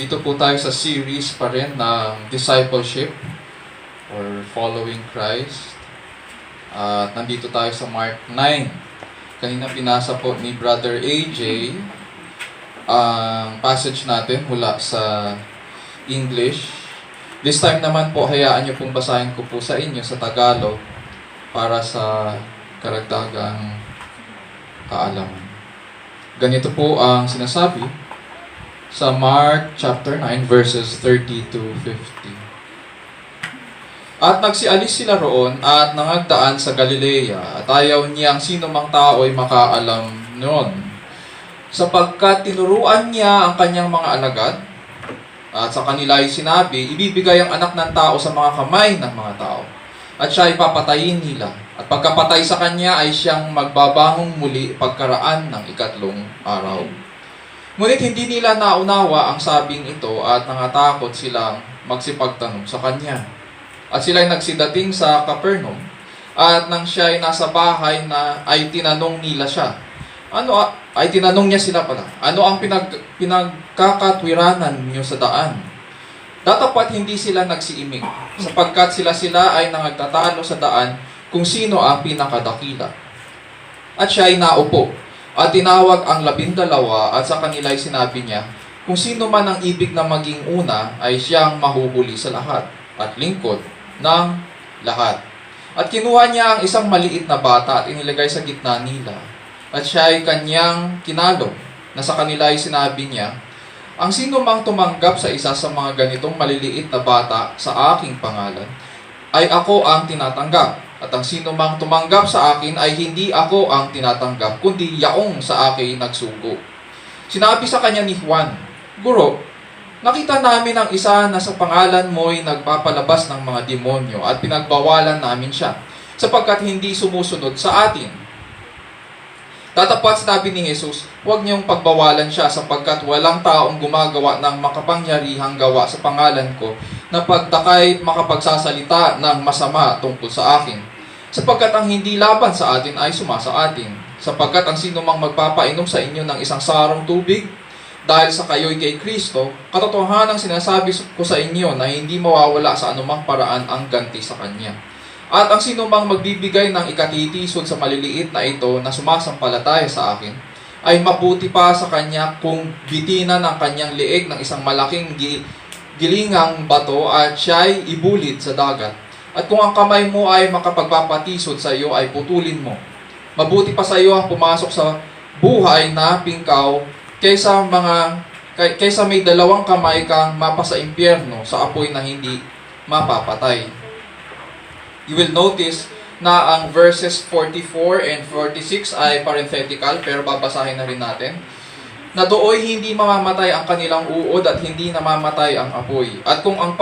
Dito po tayo sa series pa rin ng discipleship or following Christ. At nandito tayo sa Mark 9. Kanina pinasa po ni Brother AJ ang passage natin mula sa English. This time naman po, hayaan niyo pong basahin ko po sa inyo sa Tagalog para sa karagdagang kaalaman. Ganito po ang sinasabi sa Mark chapter 9 verses 30 to 50. At nagsialis sila roon at nangagdaan sa Galilea, at ayaw niyang sino mang tao ay makaalam noon, sapagkat tinuruan niya ang kanyang mga alagad, at sa kanila ay sinabi, ibibigay ang anak ng tao sa mga kamay ng mga tao, at siya ay papatayin nila, at pagkapatay sa kanya ay siyang magbabahong muli pagkaraan ng 3 araw. Ngunit hindi nila naunawa ang sabing ito at nangatakot silang magsipagtanong sa kanya. At sila ay nagsidating sa Capernaum, at nang siya ay nasa bahay na ay tinanong nila siya. Tinanong niya sila pala, ano ang pinagkakatwiranan niyo sa daan? Datapat hindi sila nagsiimik, sapagkat sila ay nangagtatalo sa daan kung sino ang pinakadakila. At siya ay naupo, at tinawag ang 12 at sa kanila ay sinabi niya, kung sino man ang ibig na maging una ay siyang mahuhuli sa lahat at lingkod ng lahat. At kinuha niya ang isang maliit na bata at inilagay sa gitna nila. At siya ay kanyang kinalog, na sa kanila ay sinabi niya, ang sino mang tumanggap sa isa sa mga ganitong maliliit na bata sa aking pangalan, ay ako ang tinatanggap. At ang sino mang tumanggap sa akin ay hindi ako ang tinatanggap, kundi yaong sa akin nagsugo. Sinabi sa kanya ni Juan, Guro, nakita namin ang isa na sa pangalan mo'y nagpapalabas ng mga demonyo at pinagbawalan namin siya, sapagkat hindi sumusunod sa atin. Tatapat sinabi ni Jesus, huwag niyong pagbawalan siya sapagkat walang taong gumagawa ng makapangyarihang gawa sa pangalan ko na pagtakay makapagsasalita ng masama tungkol sa akin. Sapagkat ang hindi laban sa atin ay sumasa atin. Sapagkat ang sino mang magpapainom sa inyo ng isang sarong tubig dahil sa kayo'y kay Kristo, katotohanan ang sinasabi ko sa inyo na hindi mawawala sa anumang paraan ang ganti sa Kanya. At ang sino mang magbibigay ng ikatitisod sa maliliit na ito na sumasampalataya sa akin, ay mabuti pa sa kanya kung bitinan ng kanyang liig ng isang malaking gilingang bato at siya'y ibulit sa dagat. At kung ang kamay mo ay makapagpapatisod sa iyo, ay putulin mo. Mabuti pa sa iyo ang pumasok sa buhay na pingkaw kaysa may 2 kamay kang mapa sa impyerno sa apoy na hindi mapapatay. You will notice na ang verses 44 and 46 ay parenthetical, pero babasahin na rin natin. Na dooy hindi mamamatay ang kanilang uod at hindi namamatay ang apoy. At kung ang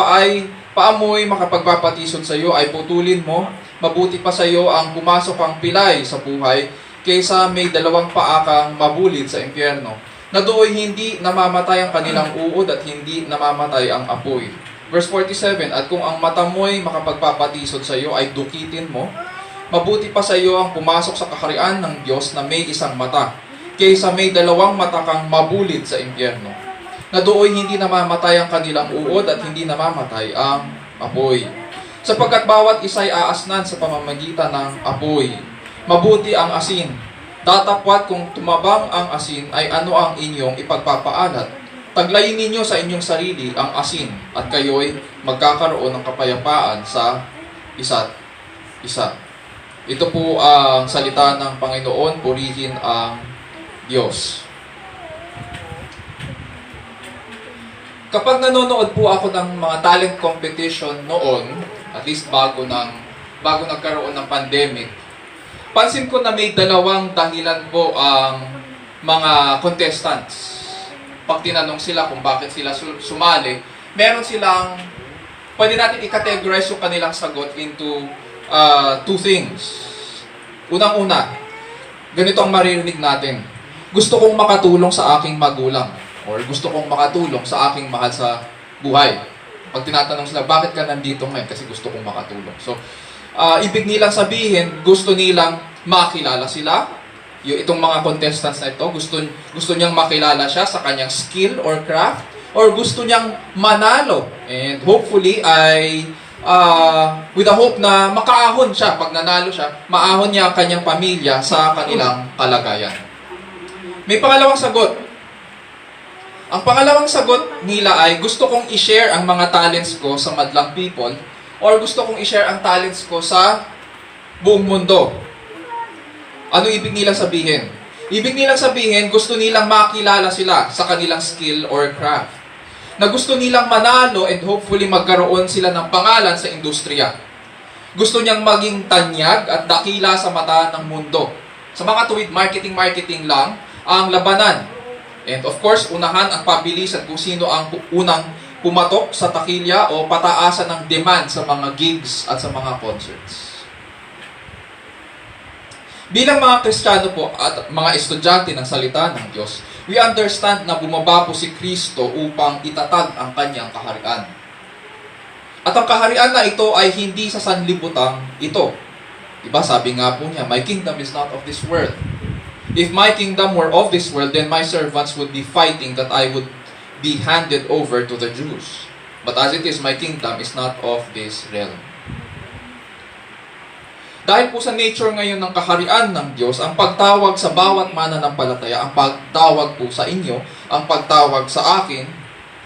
paamoy makapagpapatisod sa iyo ay putulin mo, mabuti pa sa iyo ang pumasok ang pilay sa buhay kaysa may 2 paa kang mabulit sa impyerno. Na dooy hindi namamatay ang kanilang uod at hindi namamatay ang apoy. Verse 47, at kung ang mata mo'y makapagpapatisod sa iyo ay dukitin mo, mabuti pa sa iyo ang pumasok sa kaharian ng Diyos na may isang mata, kaysa may 2 mata kang mabulit sa impyerno. Na dooy hindi namamatay ang kanilang uod at hindi namamatay ang apoy. Sapagkat bawat isa'y aasnan sa pamamagitan ng apoy. Mabuti ang asin. Datapwat kung tumabang ang asin ay ano ang inyong ipagpapaalat. Taglayin ninyo sa inyong sarili ang asin at kayo'y magkakaroon ng kapayapaan sa isa't isa. Ito po ang salita ng Panginoon, purihin ang Diyos. Kapag nanonood po ako ng mga talent competition noon, at least bago nagkaroon ng pandemic, pansin ko na may 2 dahilan po ang mga contestants. Pag tinanong sila kung bakit sila sumali, meron silang, pwede natin i-categorize yung kanilang sagot into 2 things. Unang-una, ganito ang maririnig natin. Gusto kong makatulong sa aking magulang, or gusto kong makatulong sa aking mahal sa buhay. Pag tinatanong sila, bakit ka nandito ngayon? Kasi gusto kong makatulong. So, ibig nilang sabihin, gusto nilang makilala sila. Itong mga contestants na ito, gusto niyang makilala siya sa kanyang skill or craft. or gusto niyang manalo. And hopefully ay with the hope na makaahon siya. Pag nanalo siya, maahon niya ang kanyang pamilya sa kanilang kalagayan. May pangalawang sagot. Ang pangalawang sagot nila ay, gusto kong i-share ang mga talents ko sa madlang people, or gusto kong i-share ang talents ko sa buong mundo. Ano ibig nilang sabihin? Ibig nilang sabihin, gusto nilang makilala sila sa kanilang skill or craft. Na gusto nilang manalo and hopefully magkaroon sila ng pangalan sa industriya. Gusto niyang maging tanyag at dakila sa mata ng mundo. Sa mga tuwid, marketing lang ang labanan. And of course, unahan ang pabilisan kung sino ang unang pumatok sa takilya o pataasan ng demand sa mga gigs at sa mga concerts. Bilang mga Kristiyano po at mga estudyante ng salita ng Diyos, we understand na bumaba po si Kristo upang itatag ang kanyang kaharian. At ang kaharian na ito ay hindi sa sanlibutan ito. Diba, sabi nga po niya, my kingdom is not of this world. If my kingdom were of this world, then my servants would be fighting that I would be handed over to the Jews. But as it is, my kingdom is not of this realm. Dahil po sa nature ngayon ng kaharian ng Diyos, ang pagtawag sa bawat mananampalataya, ang pagtawag po sa inyo, ang pagtawag sa akin,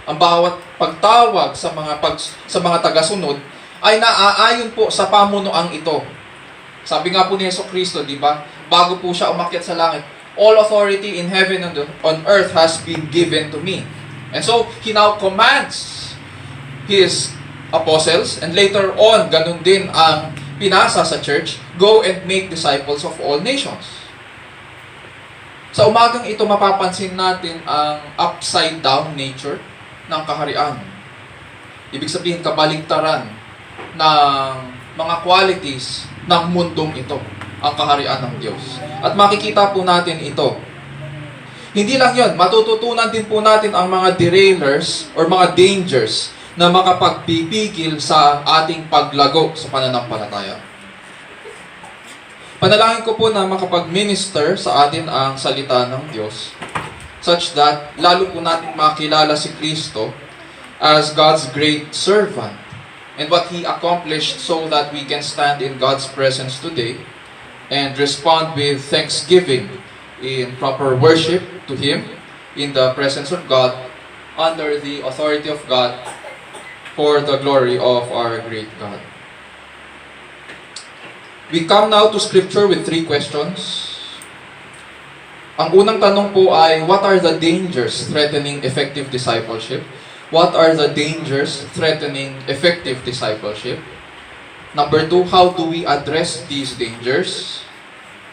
ang bawat pagtawag sa mga tagasunod ay naaayon po sa pamunuang ito. Sabi nga po ni Jesucristo, di ba? Bago po siya umakyat sa langit, all authority in heaven and on earth has been given to me. And so, He now commands His apostles, and later on, ganun din ang pinasa sa church, go and make disciples of all nations. Sa umagang ito, mapapansin natin ang upside down nature ng kaharian. Ibig sabihin, kabaligtaran ng mga qualities ng mundong ito, ang kaharian ng Diyos. At makikita po natin ito. Hindi lang yon, matututunan din po natin ang mga derailers or mga dangers na makapagpipigil sa ating paglago sa pananampalataya. Panalangin ko po na makapag-minister sa atin ang salita ng Diyos such that lalo po natin makilala si Kristo as God's great servant and what He accomplished so that we can stand in God's presence today and respond with thanksgiving in proper worship to Him in the presence of God under the authority of God for the glory of our great God. We come now to Scripture with 3 questions. Ang unang tanong po ay, what are the dangers threatening effective discipleship? What are the dangers threatening effective discipleship? Number 2, how do we address these dangers?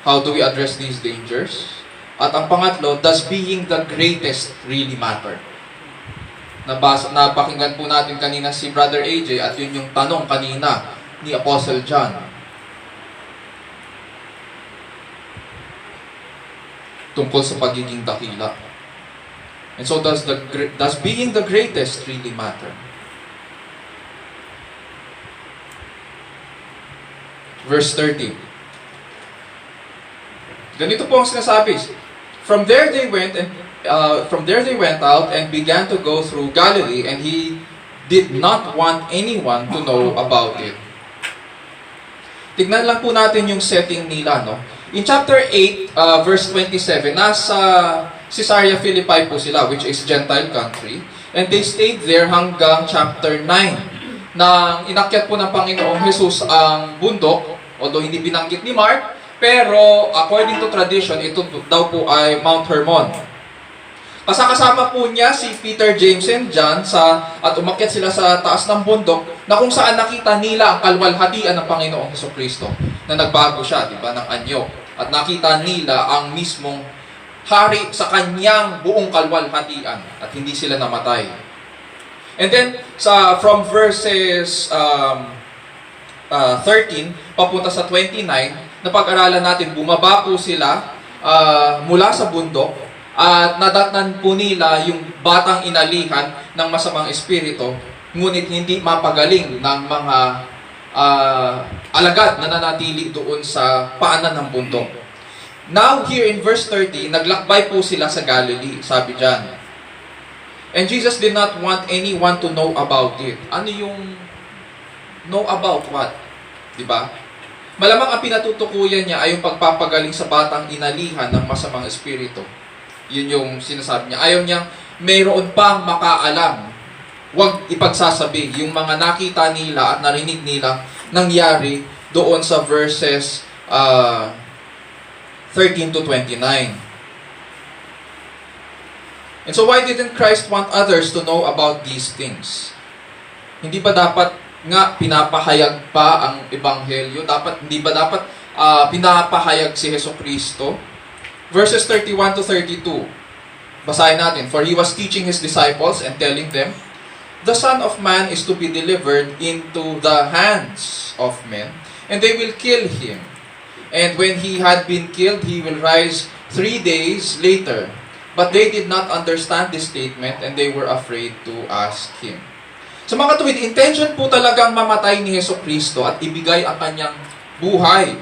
How do we address these dangers? At ang pangatlo, does being the greatest really matter? Napakinggan po natin kanina si Brother AJ at yun yung tanong kanina ni Apostle John. Tungkol sa pagiging dakila. And so does being the greatest really matter? Verse 30. Ganito po ang sinasabi. From there they went out and began to go through Galilee, and He did not want anyone to know about it. Tignan lang po natin yung setting nila, no? In chapter 8, verse 27, nasa Caesarea Philippi po sila, which is Gentile country, and they stayed there hanggang chapter 9, nang inakyat po ng Panginoong Jesus ang bundok, although hindi binanggit ni Mark, pero according to tradition, ito daw po ay Mount Hermon. Kasama po niya si Peter, James, and John at umakyat sila sa taas ng bundok na kung saan nakita nila ang kalwalhatian ng Panginoong Jesucristo na nagbago siya, di ba, ng anyo. At nakita nila ang mismong hari sa kanyang buong kalwalhatian at hindi sila namatay. And then, from verses 13 papunta sa 29, napag-aralan natin, bumaba po sila mula sa bundok at nadatnan po nila yung batang inalihan ng masamang espiritu, ngunit hindi mapagaling ng mga alagad na nanatili doon sa paanan ng bundok. Now, here in verse 30, naglakbay po sila sa Galilee, sabi dyan. And Jesus did not want anyone to know about it. Ano yung know about what? Diba? Malamang ang pinatutukuyan niya ay yung pagpapagaling sa batang inalihan ng masamang espiritu. Yun yung sinasabi niya. Ayaw niyang mayroon pang makaalam. Huwag ipagsasabi yung mga nakita nila at narinig nila nangyari doon sa verses 13 to 29. And so why didn't Christ want others to know about these things? Hindi ba dapat nga pinapahayag pa ang ebanghelyo? Hindi ba dapat pinapahayag si Jesucristo? Verses 31 to 32. Basahin natin. For he was teaching his disciples and telling them, the Son of Man is to be delivered into the hands of men, and they will kill him. And when he had been killed, he will rise 3 days later. But they did not understand this statement, and they were afraid to ask him. Sa mga katuwid, intention po talagang mamatay ni Jesucristo at ibigay ang kanyang buhay.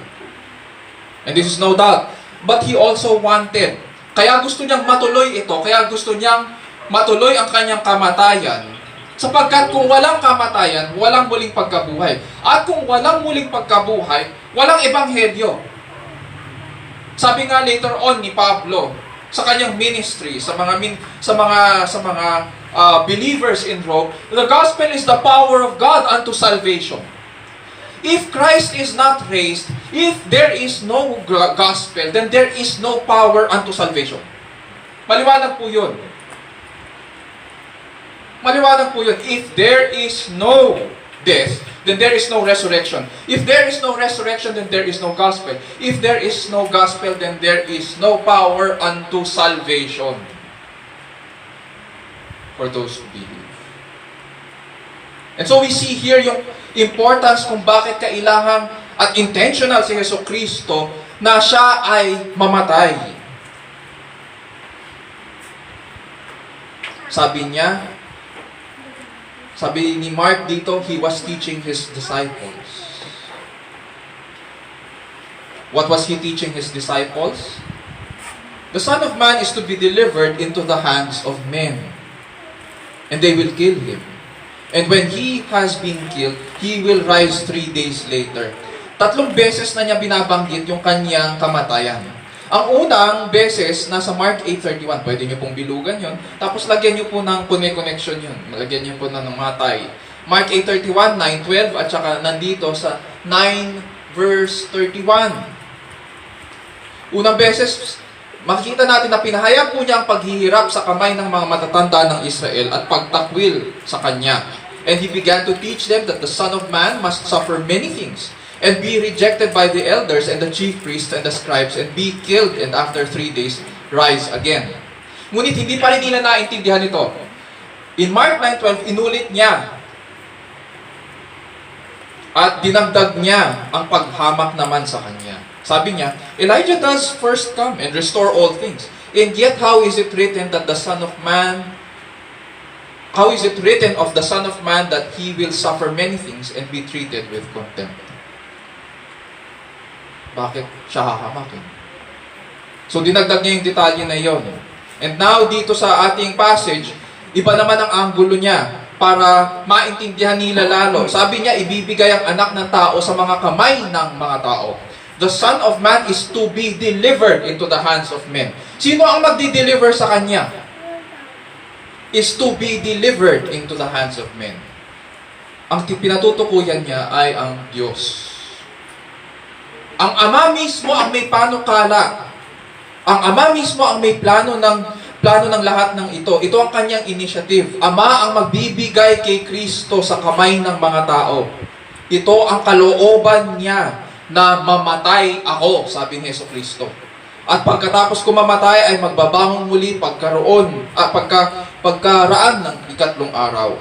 And this is no doubt. But he also wanted. Kaya gusto niyang matuloy ito. Kaya gusto niyang matuloy ang kanyang kamatayan. Sapagkat kung walang kamatayan, walang muling pagkabuhay. At kung walang muling pagkabuhay, walang ebanghelyo. Sabi nga later on ni Pablo sa kanyang ministry, sa mga believers in Rome, the gospel is the power of God unto salvation. If Christ is not raised, if there is no gospel, then there is no power unto salvation. Maliwanag po yun. Maliwanag po yun. If there is no death, then there is no resurrection. If there is no resurrection, then there is no gospel. If there is no gospel, then there is no power unto salvation for those who believe. And so we see here yung importance kung bakit kailangan at intentional si Jesucristo na siya ay mamatay. Sabi ni Mark dito, he was teaching his disciples. What was he teaching his disciples? The Son of Man is to be delivered into the hands of men, and they will kill him. And when he has been killed, he will rise 3 days later. 3 beses na niya binabanggit yung kanyang kamatayan. Ang unang beses, nasa Mark 8:31. Pwede niyo pong bilugan yon. Tapos lagyan niyo po ng connection yun. Lagyan niyo po ng Matay. Mark 8:31, 9:12, at saka nandito sa 9 verse 31. Unang beses, makikita natin na pinahayag po niya ang paghihirap sa kamay ng mga matatanda ng Israel at pagtakwil sa kanya. And he began to teach them that the Son of Man must suffer many things and be rejected by the elders and the chief priests and the scribes and be killed and after 3 days rise again. Ngunit hindi pa rin nila naintindihan ito. In Mark 9:12, inulit niya at dinagdag niya ang paghamak naman sa kanya. Sabi niya, Elijah does first come and restore all things. And yet how is it written that the Son of Man, how is it written of the Son of Man that he will suffer many things and be treated with contempt? Bakit siya hahamakin? So dinagdag niya yung detalye na yon. And now dito sa ating passage, iba naman ang anggulo niya para maintindihan nila lalo. Sabi niya, ibibigay ang anak ng tao sa mga kamay ng mga tao. The Son of Man is to be delivered into the hands of men. Sino ang magdi-deliver sa kanya? Is to be delivered into the hands of men. Ang pinatutukuyan niya ay ang Diyos. Ang Ama mismo ang may panukala. Ang Ama mismo ang may plano ng lahat ng ito. Ito ang kanyang initiative. Ama ang magbibigay kay Kristo sa kamay ng mga tao. Ito ang kalooban niya na mamatay ako, sabi ni Jesucristo. At pagkatapos ko mamatay ay magbabangon muli pagkaraan ng 3 araw.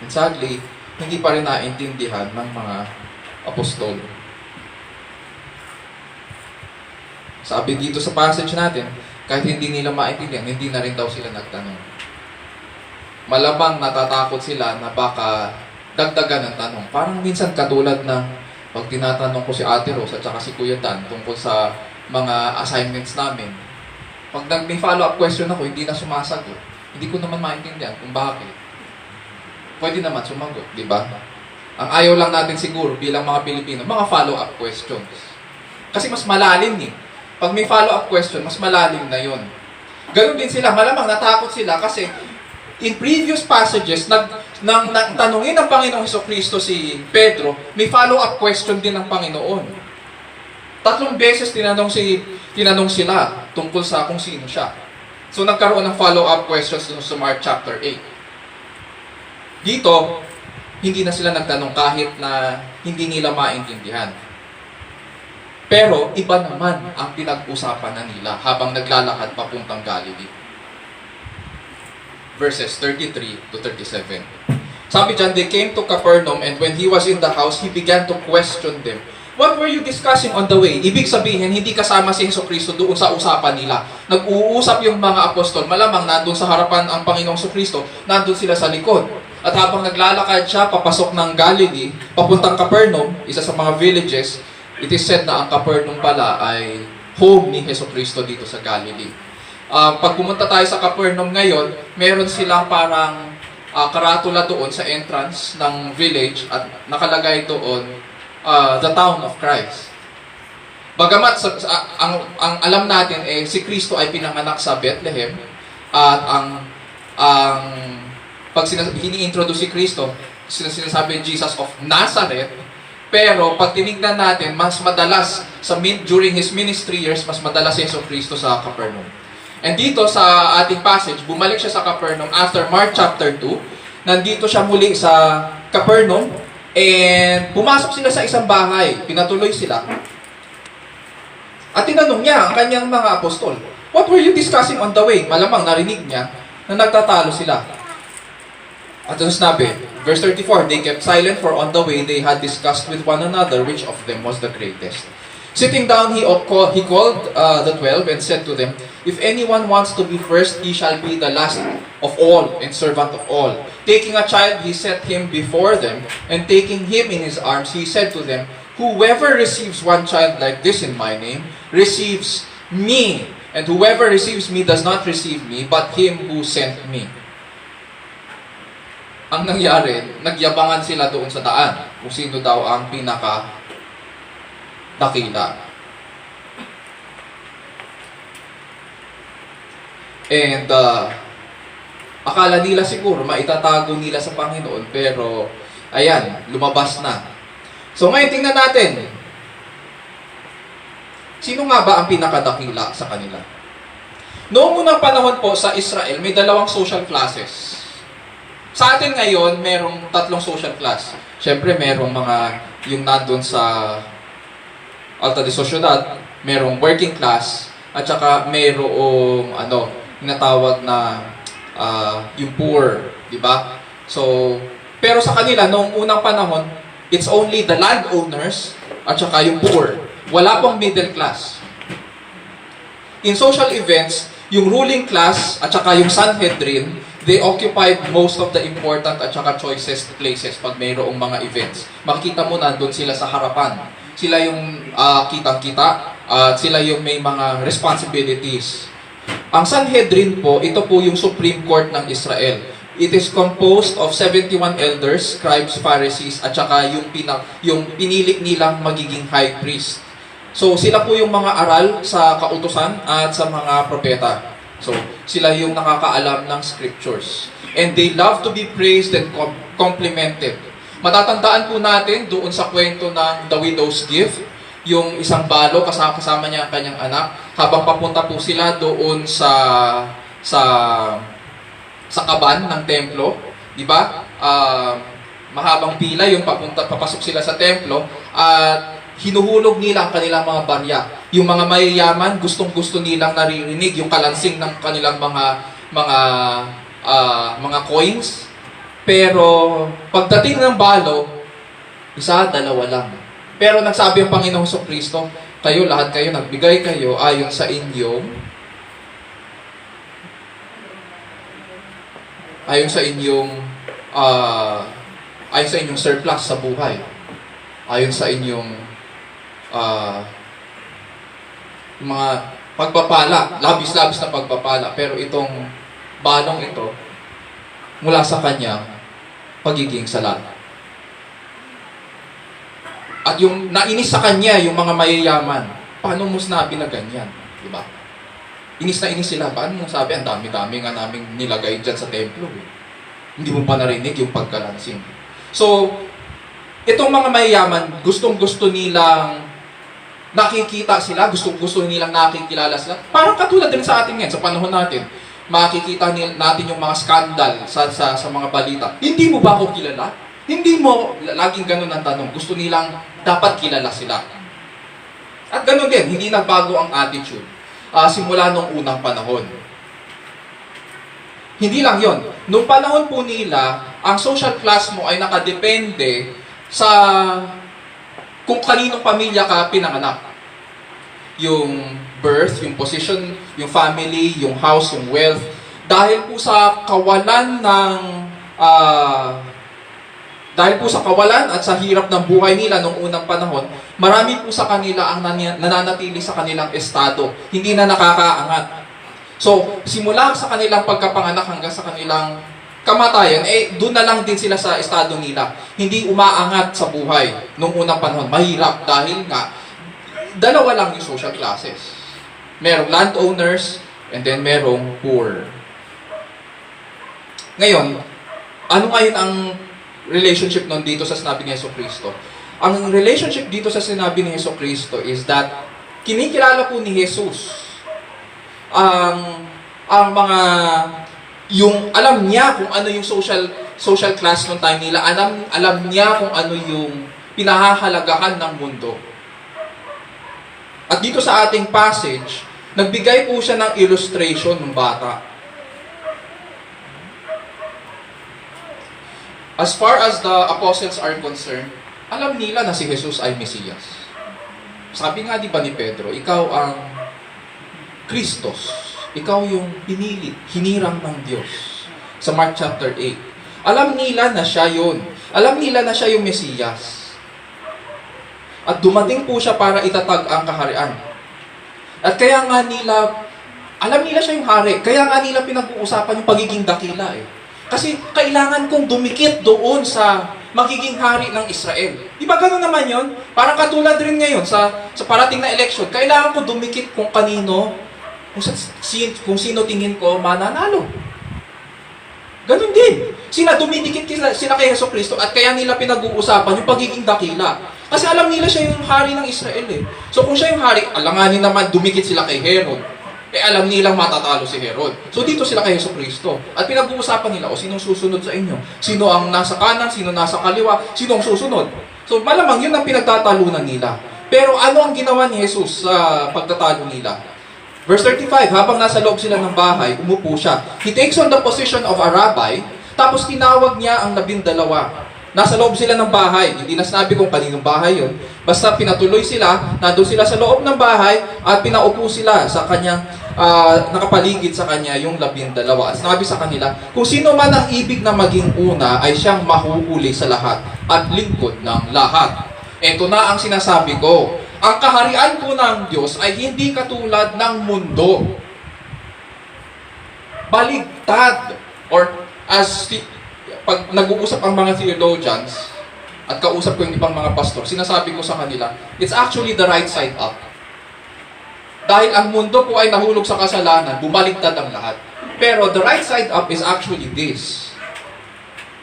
And sadly, hindi pa rin naintindihan ng mga apostol. Sabi dito sa passage natin, kahit hindi nila maintindihan, hindi na rin daw sila nagtanong. Malamang natatakot sila na baka dagdagan ng tanong. Parang minsan katulad na pag tinatanong ko si Ate Rose at saka si Kuya Dan tungkol sa mga assignments namin, Pag may follow-up question ako, hindi na sumasagot. Hindi ko naman maintindihan kung bakit. Pwede naman sumagot, di ba? Ang ayaw lang natin siguro bilang mga Pilipino, mga follow-up questions. Kasi mas malalim eh. Pag may follow-up question, mas malalim na yon. Ganun din sila, malamang natakot sila kasi in previous passages, nang tanungin ng Panginoong Hesukristo si Pedro, may follow-up question din ng Panginoon. 3 beses tinanong sila tungkol sa kung sino siya. So nagkaroon ng follow-up questions sa Mark chapter 8. Dito, hindi na sila nagtanong kahit na hindi nila maintindihan. Pero iba naman ang pinag-usapan na nila habang naglalakad papuntang Galilee. Verses 33 to 37. Sabi dyan, they came to Capernaum and when he was in the house, he began to question them. What were you discussing on the way? Ibig sabihin, hindi kasama si Hesukristo doon sa usapan nila. Nag-uusap yung mga apostol, malamang nandun sa harapan ang Panginoong Hesukristo, nandun sila sa likod. At habang naglalakad siya, papasok ng Galilee, papuntang Capernaum, isa sa mga villages, it is said na ang Capernaum pala ay home ni Hesukristo dito sa Galilee. Pag pumunta tayo sa Capernaum ngayon, meron silang parang karatula doon sa entrance ng village at nakalagay doon, the town of Christ. Bagamat ang alam natin si Kristo ay pinanganak sa Bethlehem at pag ini-introduce si Kristo, sinasabi Jesus of Nazareth, pero pag tinignan natin, mas madalas during His ministry years, mas madalas si Kristo sa Capernaum. And dito sa ating passage, bumalik siya sa Capernaum after Mark chapter 2. Nandito siya muli sa Capernaum and pumasok sila sa isang bahay. Pinatuloy sila. At tinanong niya ang kanyang mga apostol, what were you discussing on the way? Malamang narinig niya na nagtatalo sila. At ito sinabi, verse 34, they kept silent for on the way they had discussed with one another which of them was the greatest. Sitting down, he called the 12 and said to them, if anyone wants to be first, he shall be the last of all and servant of all. Taking a child, he set him before them, and taking him in his arms, he said to them, whoever receives one child like this in my name, receives me. And whoever receives me does not receive me, but him who sent me. Ang nangyari, nagyabangan sila doon sa daan, kung sino daw ang dakila. And akala nila siguro maitatago nila sa Panginoon, pero ayan, lumabas na. So ngayon tingnan natin, sino nga ba ang pinakadakila sa kanila? Noong unang panahon po sa Israel, may 2 social classes. Sa atin ngayon, merong 3 social class. Siyempre, merong yung nandun sa alta de sociedad, merong working class, at saka merong tinatawag na yung poor, di ba? So, pero sa kanila, noong unang panahon, it's only the landowners at saka yung poor. Wala pong middle class. In social events, yung ruling class at saka yung Sanhedrin, they occupied most of the important at saka choicest places pag mayroong mga events. Makikita mo nandun sila sa harapan. Sila yung kitang-kita at sila yung may mga responsibilities. Ang Sanhedrin po, ito po yung Supreme Court ng Israel. It is composed of 71 elders, scribes, Pharisees, at saka yung pinili nilang magiging high priest. So, sila po yung mga aral sa kautusan at sa mga propeta. So, sila yung nakakaalam ng scriptures. And they love to be praised and complimented. Matatandaan po natin doon sa kwento ng The Widow's Gift, yung isang balo, kasama niya ang kanyang anak, habang papunta po sila doon sa kaban ng templo, di ba? Mahabang pila yung papasok sila sa templo, at hinuhulog nila ang kanilang mga barya. Yung mga mayayaman, gustong-gusto nilang naririnig yung kalansing ng kanilang mga coins. Pero pagdating ng balo, 1, 2 lang. Pero nagsabi ang Panginoong Hesukristo, lahat kayo, nagbigay kayo ayon sa inyong surplus sa buhay. Ayon sa inyong mga pagpapala, labis-labis na pagpapala. Pero itong balong ito, mula sa kanya, pagiging sala. At yung nainis sa kanya, yung mga mayayaman, paano mo sinabi na ganyan? Diba? Inis na inis sila. Paano mo sabi, ang dami-dami nga naming nilagay dyan sa templo. Eh. Hindi mo pa narinig yung pagkalansing. So, itong mga mayayaman, gustong-gusto nilang nakikita sila, gustong-gusto nilang nakikilala sila. Parang katulad din sa atin ngayon, sa panahon natin, makikita natin yung mga skandal sa mga balita. Hindi mo ba ako kilala? Hindi mo, laging ganun ang tanong. Gusto nilang dapat kilala sila. At ganun din, hindi nagbago ang attitude. Simula nung unang panahon. Hindi lang yon. Nung panahon po nila, ang social class mo ay nakadepende sa kung kaninong pamilya ka pinanganak. Yung birth, yung position, yung family, yung house, yung wealth. Dahil po sa kawalan ng at sa hirap ng buhay nila nung unang panahon, marami po sa kanila ang nananatili sa kanilang estado, hindi na nakakaangat. So, simula sa kanilang pagkapanganak hanggang sa kanilang kamatayan, doon na lang din sila sa estado nila. Hindi umaangat sa buhay nung unang panahon. Mahirap dahil nga, dalawa lang yung social classes. Merong landowners, and then merong poor. Ngayon, ano ngayon ang relationship nun dito sa sinabi ni Jesucristo? Ang relationship dito sa sinabi ni Jesucristo is that kinikilala po ni Jesus ang mga yung alam niya kung ano yung social class nung time nila, alam niya kung ano yung pinahahalagahan ng mundo. At dito sa ating passage, nagbigay po siya ng illustration ng bata. As far as the apostles are concerned, alam nila na si Jesus ay Mesiyas. Sabi nga di ba ni Pedro, ikaw ang Kristos. Ikaw yung pinili, hinirang ng Diyos. Sa Mark chapter 8. Alam nila na siya yun. Alam nila na siya yung Mesiyas. At dumating po siya para itatag ang kaharian. At kaya nga nila, alam nila siya yung hari. Kaya nga nila pinag-uusapan yung pagiging dakila eh. Kasi kailangan kong dumikit doon sa magiging hari ng Israel. Di ba gano'n naman yon? Parang katulad rin ngayon sa parating na election. Kailangan ko dumikit kung kanino, kung sino tingin ko mananalo. Ganun din. Dumidikit sila kay Jesucristo at kaya nila pinag-uusapan yung pagiging dakila. Kasi alam nila siya yung hari ng Israel eh. So kung siya yung hari, alanganin naman dumikit sila kay Herod. Alam nilang matatalo si Herod. So dito sila kay Jesucristo. At pinag-uusapan nila, sinong susunod sa inyo? Sino ang nasa kanan? Sino nasa kaliwa? Sino ang susunod? So malamang yun ang pinagtatalunan nila. Pero ano ang ginawa ni Jesus sa pagtatalo nila? Verse 35, habang nasa loob sila ng bahay, umupo siya. He takes on the position of a rabbi, tapos tinawag niya ang 12. Nasa loob sila ng bahay. Hindi na sinabi kung kaninong bahay yun. Basta pinatuloy sila, nandun sila sa loob ng bahay, at pinaupo sila sa kanyang, nakapaligid sa kanya yung 12. At sinabi sa kanila, kung sino man ang ibig na maging una, ay siyang mahuhuli sa lahat, at lingkod ng lahat. Ito na ang sinasabi ko. Ang kaharian po ng Diyos ay hindi katulad ng mundo. Baligtad. Or as pag nag-uusap ang mga theologians at kausap ko yung ibang mga pastor, sinasabi ko sa kanila, it's actually the right side up. Dahil ang mundo po ay nahulog sa kasalanan, bumaligtad ang lahat. Pero the right side up is actually this.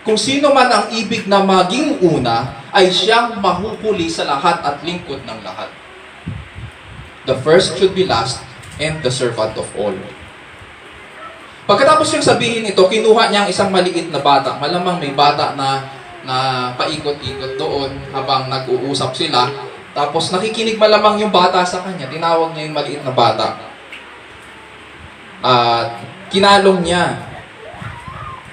Kung sino man ang ibig na maging una, ay siyang mahuhuli sa lahat at lingkod ng lahat. The first should be last, and the servant of all. Pagkatapos yung sabihin ito, kinuha niya ang isang maliit na bata. Malamang may bata na paikot-ikot doon habang nag-uusap sila. Tapos nakikinig malamang yung bata sa kanya. Tinawag niya yung maliit na bata. At kinalong niya.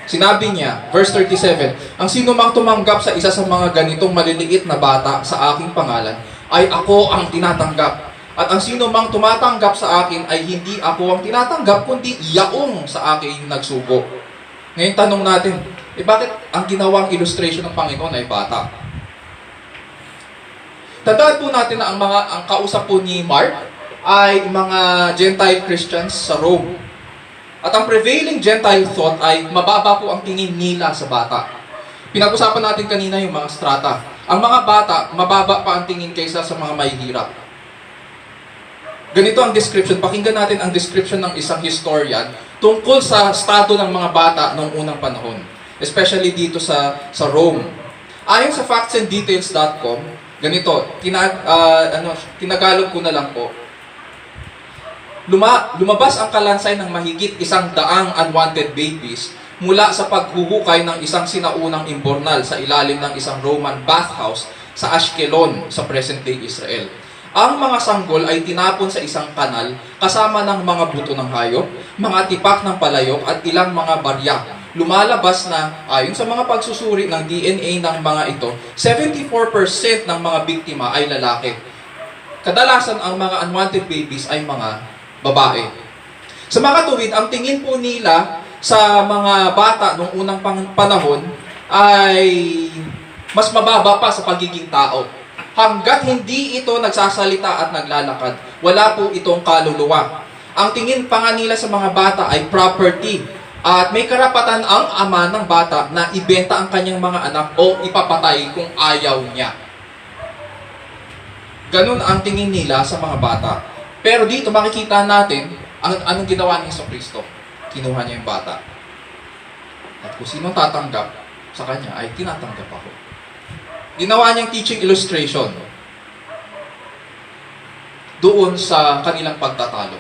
Sinabi niya, verse 37, ang sino mang tumanggap sa isa sa mga ganitong maliliit na bata sa aking pangalan, ay ako ang tinatanggap. At ang sino mang tumatanggap sa akin ay hindi ako ang tinatanggap, kundi yaong sa akin nagsugo. Ngayon tanong natin, bakit ang ginawang illustration ng Panginoon ay bata? Tandaan po natin na ang kausap po ni Mark ay mga Gentile Christians sa Rome. At ang prevailing Gentile thought ay mababa po ang tingin nila sa bata. Pinag-usapan natin kanina yung mga strata. Ang mga bata, mababa pa ang tingin kaysa sa mga mahihirap. Ganito ang description. Pakinggan natin ang description ng isang historian tungkol sa estado ng mga bata noong unang panahon. Especially dito sa Rome. Ayon sa factsanddetails.com, ganito, tinagalog ko na lang po. Lumabas ang kalansay ng mahigit 100 unwanted babies mula sa paghuhukay ng isang sinaunang imbornal sa ilalim ng isang Roman bathhouse sa Ashkelon sa present-day Israel. Ang mga sanggol ay tinapon sa isang kanal kasama ng mga buto ng hayop, mga tipak ng palayok at ilang mga barya. Lumalabas na, ayon sa mga pagsusuri ng DNA ng mga ito, 74% ng mga biktima ay lalaki. Kadalasan ang mga unwanted babies ay mga babae. Sa mga katuwid, ang tingin po nila sa mga bata noong unang panahon ay mas mababa pa sa pagiging tao. Hanggat hindi ito nagsasalita at naglalakad, wala po itong kaluluwa. Ang tingin pa nga nila sa mga bata ay property at may karapatan ang ama ng bata na ibenta ang kanyang mga anak o ipapatay kung ayaw niya. Ganun ang tingin nila sa mga bata. Pero dito makikita natin anong ginawa ni Jesucristo. Kinuha niya yung bata. At kung sinong tatanggap sa kanya ay tinatanggap ako. Ginawa niyang teaching illustration doon sa kanilang pagtatalo.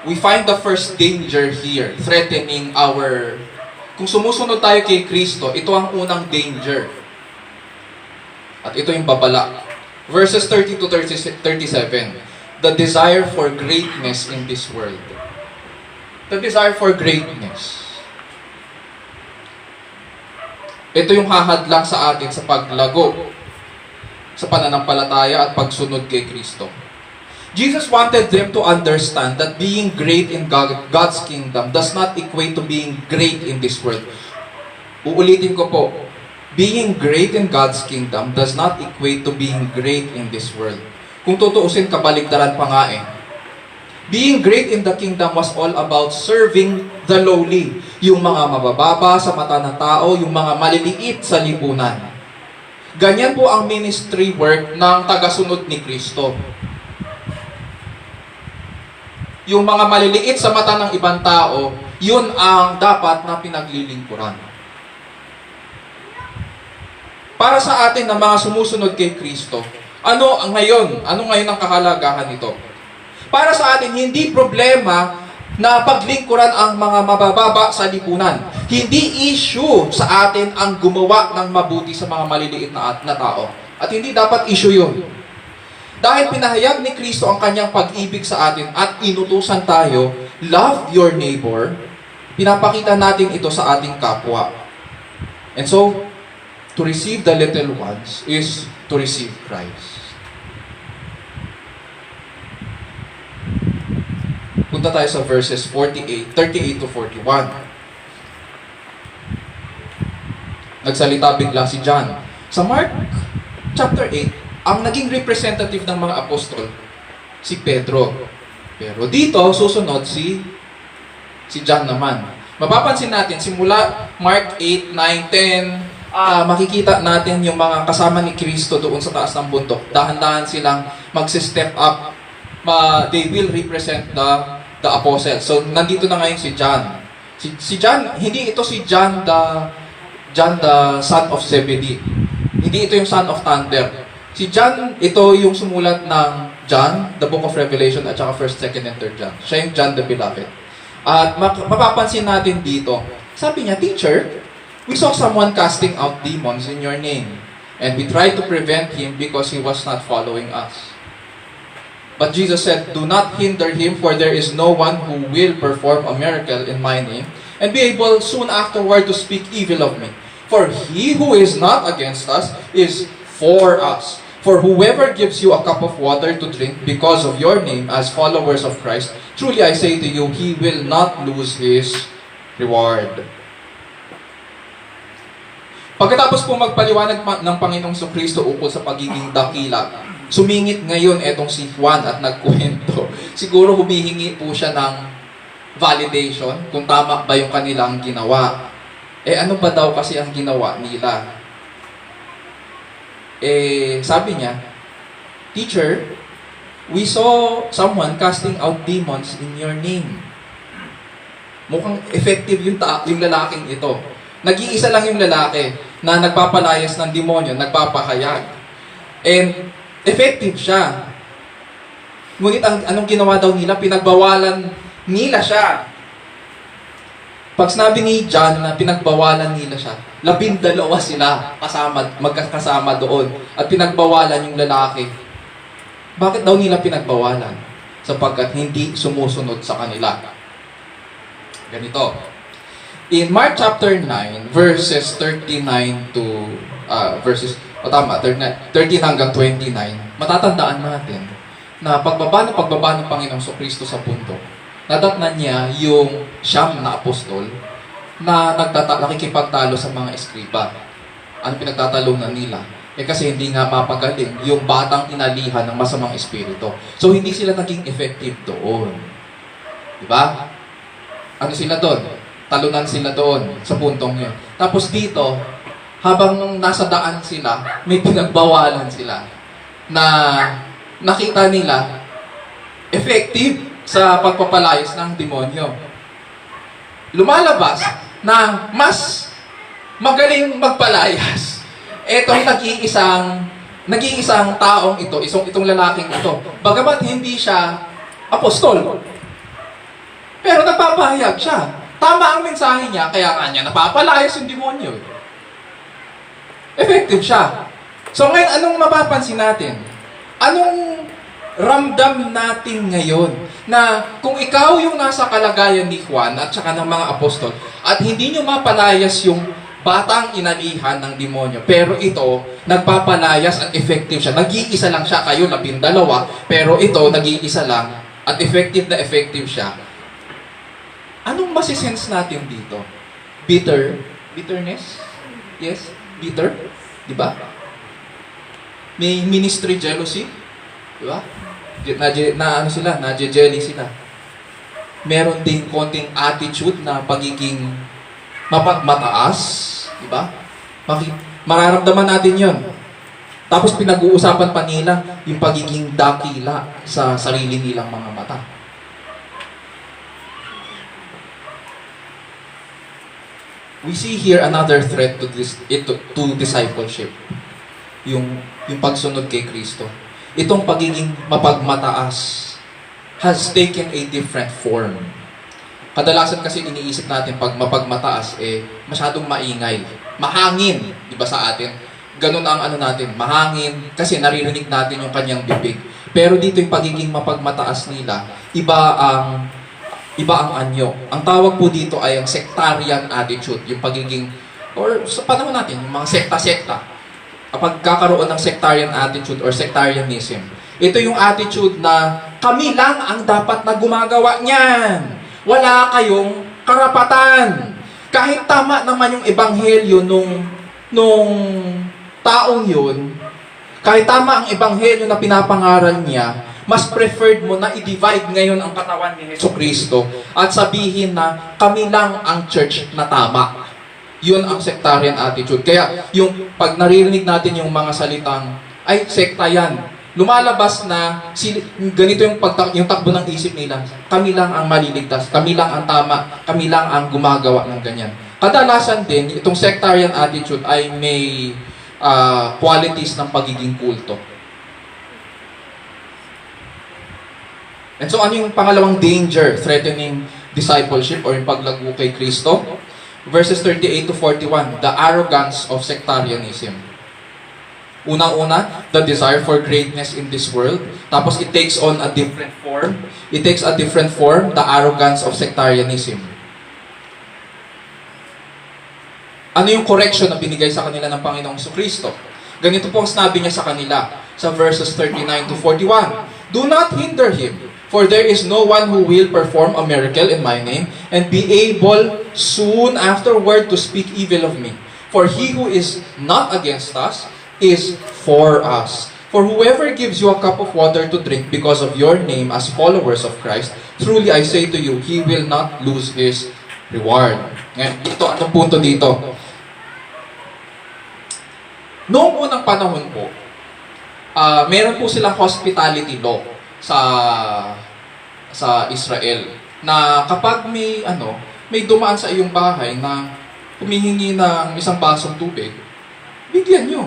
We find the first danger here, threatening our... Kung sumusunod tayo kay Kristo, ito ang unang danger. At ito yung babala. Verses 30 to 37. The desire for greatness in this world. The desire for greatness. Ito yung hahadlang sa atin sa paglago sa pananampalataya at pagsunod kay Kristo. Jesus wanted them to understand that being great in God's kingdom does not equate to being great in this world. Uulitin ko po. Being great in God's kingdom does not equate to being great in this world. Kung tutuusin, kabaligtaran pa nga eh. Being great in the kingdom was all about serving the lowly. Yung mga mabababa sa mata ng tao, yung mga maliliit sa lipunan. Ganyan po ang ministry work ng tagasunod ni Kristo. Yung mga maliliit sa mata ng ibang tao, yun ang dapat na pinaglilingkuran. Para sa atin na mga sumusunod kay Kristo, ano ngayon ang kahalagahan nito? Para sa atin, hindi problema na paglingkuran ang mga mabababa sa lipunan. Hindi issue sa atin ang gumawa ng mabuti sa mga maliliit na tao. At hindi dapat issue yun. Dahil pinahayag ni Kristo ang kanyang pag-ibig sa atin at inutusan tayo, love your neighbor, pinapakita natin ito sa ating kapwa. And so, to receive the little ones is to receive Christ. Punta tayo sa verses 38 to 41. Nagsalita bigla si John. Sa Mark chapter 8, ang naging representative ng mga apostol, si Pedro. Pero dito, susunod si John naman. Mapapansin natin, simula Mark 8, 9, 10, makikita natin yung mga kasama ni Kristo doon sa taas ng bundok. Dahan-dahan silang mag-step up. They will represent the apostles. So, nandito na ngayon si John. Si John, hindi ito si John the son of Zebedee. Hindi ito yung son of thunder. Si John, ito yung sumulat ng John, the book of Revelation, at saka 1st, 2nd, and 3rd John. Siya yung John the Beloved. At mapapansin natin dito, sabi niya, Teacher, we saw someone casting out demons in your name, and we tried to prevent him because he was not following us. But Jesus said, do not hinder him, for there is no one who will perform a miracle in my name, and be able soon afterward to speak evil of me. For he who is not against us is for us. For whoever gives you a cup of water to drink because of your name as followers of Christ, truly I say to you, he will not lose his reward. Pagkatapos po magpaliwanag ng Panginoong Kristo ukol sa pagiging dakila, sumingit ngayon etong si Juan at nagkwento, siguro humihingi po siya ng validation kung tama ba yung kanilang ginawa. Ano ba daw kasi ang ginawa nila? Sabi niya, "Teacher, we saw someone casting out demons in your name." Mukhang effective yung lalaking ito. Nag-iisa lang yung lalaki na nagpapalayas ng demonyo, nagpapahayag. And effective siya. Ngunit anong ginawa daw nila? Pinagbawalan nila siya. Pag sinabi ni John na pinagbawalan nila siya, 12 sila magkakasama doon at pinagbawalan yung lalaki. Bakit daw nila pinagbawalan? Sapagkat hindi sumusunod sa kanila. Ganito. In Mark chapter 9, verses 39 to 13 hanggang 29, matatandaan natin na pagbaba ng Panginoong Kristo sa bundok, nadatnan niya yung siyam na apostol na nakikipagtalo sa mga eskriba. Ano pinagtatalunan nila? Kasi hindi nga mapagaling yung batang inalihan ng masamang espiritu. So hindi sila naging effective doon. Diba? Ano sila doon? Talunan sila doon sa puntong yun. Tapos dito, habang nasa daan sila, may pinagbawalan sila na nakita nila effective sa pagpapalayas ng demonyo. Lumalabas na mas magaling magpalayas. Itong nag-iisang taong ito, itong lalaking ito. Bagamat hindi siya apostol, pero nagpapahayag siya. Tama ang mensahe niya, kaya nga niya napapalayas yung demonyo. Effective siya. So ngayon, anong mapapansin natin? Anong ramdam natin ngayon na kung ikaw yung nasa kalagayan ni Juan at saka ng mga apostol at hindi nyo mapalayas yung batang inalihan ng demonyo, pero ito, nagpapalayas at effective siya. Nag-iisa lang siya, kayo 12, pero ito, nag-iisa lang at effective na effective siya. Anong masisense natin dito? Bitterness? Yes? Bitter? Diba? May ministry jealousy? Diba? Na-jelly sila. Meron din konting attitude na pagiging mataas. Diba? Mararamdaman natin yon. Tapos pinag-uusapan pa nila yung pagiging dakila sa sarili nilang mga mata. We see here another threat to discipleship. Yung pagsunod kay Kristo. Itong pagiging mapagmataas has taken a different form. Kadalasan kasi iniisip natin pag mapagmataas, masyadong maingay. Mahangin, di ba sa atin? Ganun ang natin, mahangin, kasi naririnig natin yung kanyang bibig. Pero dito yung pagiging mapagmataas nila, iba ang anyo. Ang tawag po dito ay ang sectarian attitude, yung pagiging, or sa panahon natin, yung mga sekta-sekta. Kapag kakaroon ng sectarian attitude or sectarianism, ito yung attitude na kami lang ang dapat na gumagawa niyan. Wala kayong karapatan. Kahit tama naman yung ebanghelyo nung taong yun, kahit tama ang ebanghelyo na pinapangaral niya, mas preferred mo na i-divide ngayon ang katawan ni Jesucristo at sabihin na kami lang ang church na tama. Yun ang sectarian attitude. Kaya yung pag naririnig natin yung mga salitang, ay, sekta yan, lumalabas na ganito yung takbo ng isip nila. Kami lang ang maliligtas, kami lang ang tama, kami lang ang gumagawa ng ganyan. Kadalasan din, itong sectarian attitude ay may qualities ng pagiging kulto. And so, ano yung pangalawang danger threatening discipleship or yung paglago kay Kristo? Verses 38 to 41, the arrogance of sectarianism. Unang-una, the desire for greatness in this world. Tapos, it takes on a different form. It takes a different form, the arrogance of sectarianism. Ano yung correction na binigay sa kanila ng Panginoong Kristo? Ganito po ang sinabi niya sa kanila sa verses 39 to 41. Do not hinder him. For there is no one who will perform a miracle in my name and be able soon afterward to speak evil of me. For he who is not against us is for us. For whoever gives you a cup of water to drink because of your name as followers of Christ, truly I say to you, he will not lose his reward. Ngayon, ito, anong punto dito? Noong unang panahon po, meron po silang hospitality law sa Israel na kapag may dumaan sa iyong bahay na humihingi ng isang basong tubig, bigyan nyo.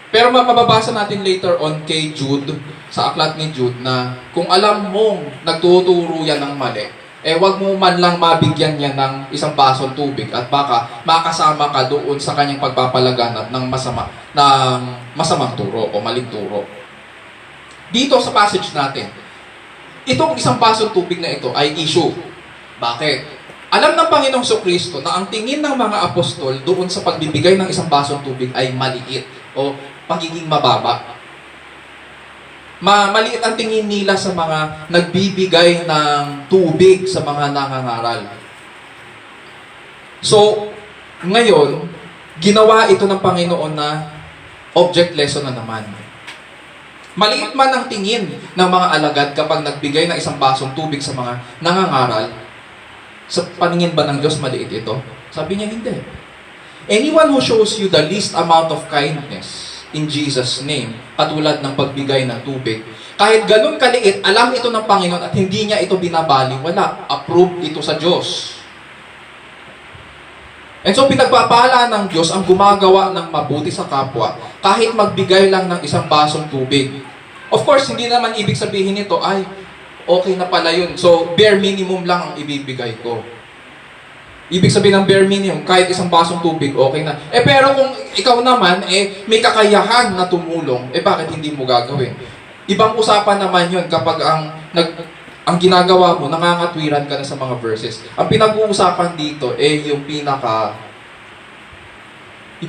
Pero mababasa natin later on kay Jude, sa aklat ni Jude, na kung alam mong nagtuturo yan ng mali, wag mo man lang mabigyan niya ng isang basong tubig at baka makasama ka doon sa kanyang pagpapalaganap ng masamang turo o maling turo. Dito sa passage natin, itong isang basong tubig na ito ay issue. Bakit? Alam ng Panginoong Kristo na ang tingin ng mga apostol doon sa pagbibigay ng isang basong tubig ay maliit o pagiging mababa. Maliit ang tingin nila sa mga nagbibigay ng tubig sa mga nangangaral. So, ngayon, ginawa ito ng Panginoon na object lesson na naman. Maliit man ang tingin ng mga alagad kapag nagbigay ng isang basong tubig sa mga nangangaral, sa paningin ba ng Diyos maliit ito? Sabi niya, hindi. Anyone who shows you the least amount of kindness in Jesus' name, katulad ng pagbigay ng tubig, kahit ganun kaliit, alam ito ng Panginoon at hindi niya ito binabaliwala. Approved ito sa Diyos. And so, pinagpapala ng Diyos ang gumagawa ng mabuti sa kapwa, kahit magbigay lang ng isang basong tubig. Of course, hindi naman ibig sabihin nito, ay, okay na pala yun. So, bare minimum lang ang ibibigay ko. Ibig sabihin ng bare minimum, kahit isang basong tubig, okay na. Pero kung ikaw naman, may kakayahan na tumulong, bakit hindi mo gagawin? Ibang usapan naman yun kapag ang ginagawa mo, nangangatwiran ka na sa mga verses. Ang pinag-uusapan dito, yung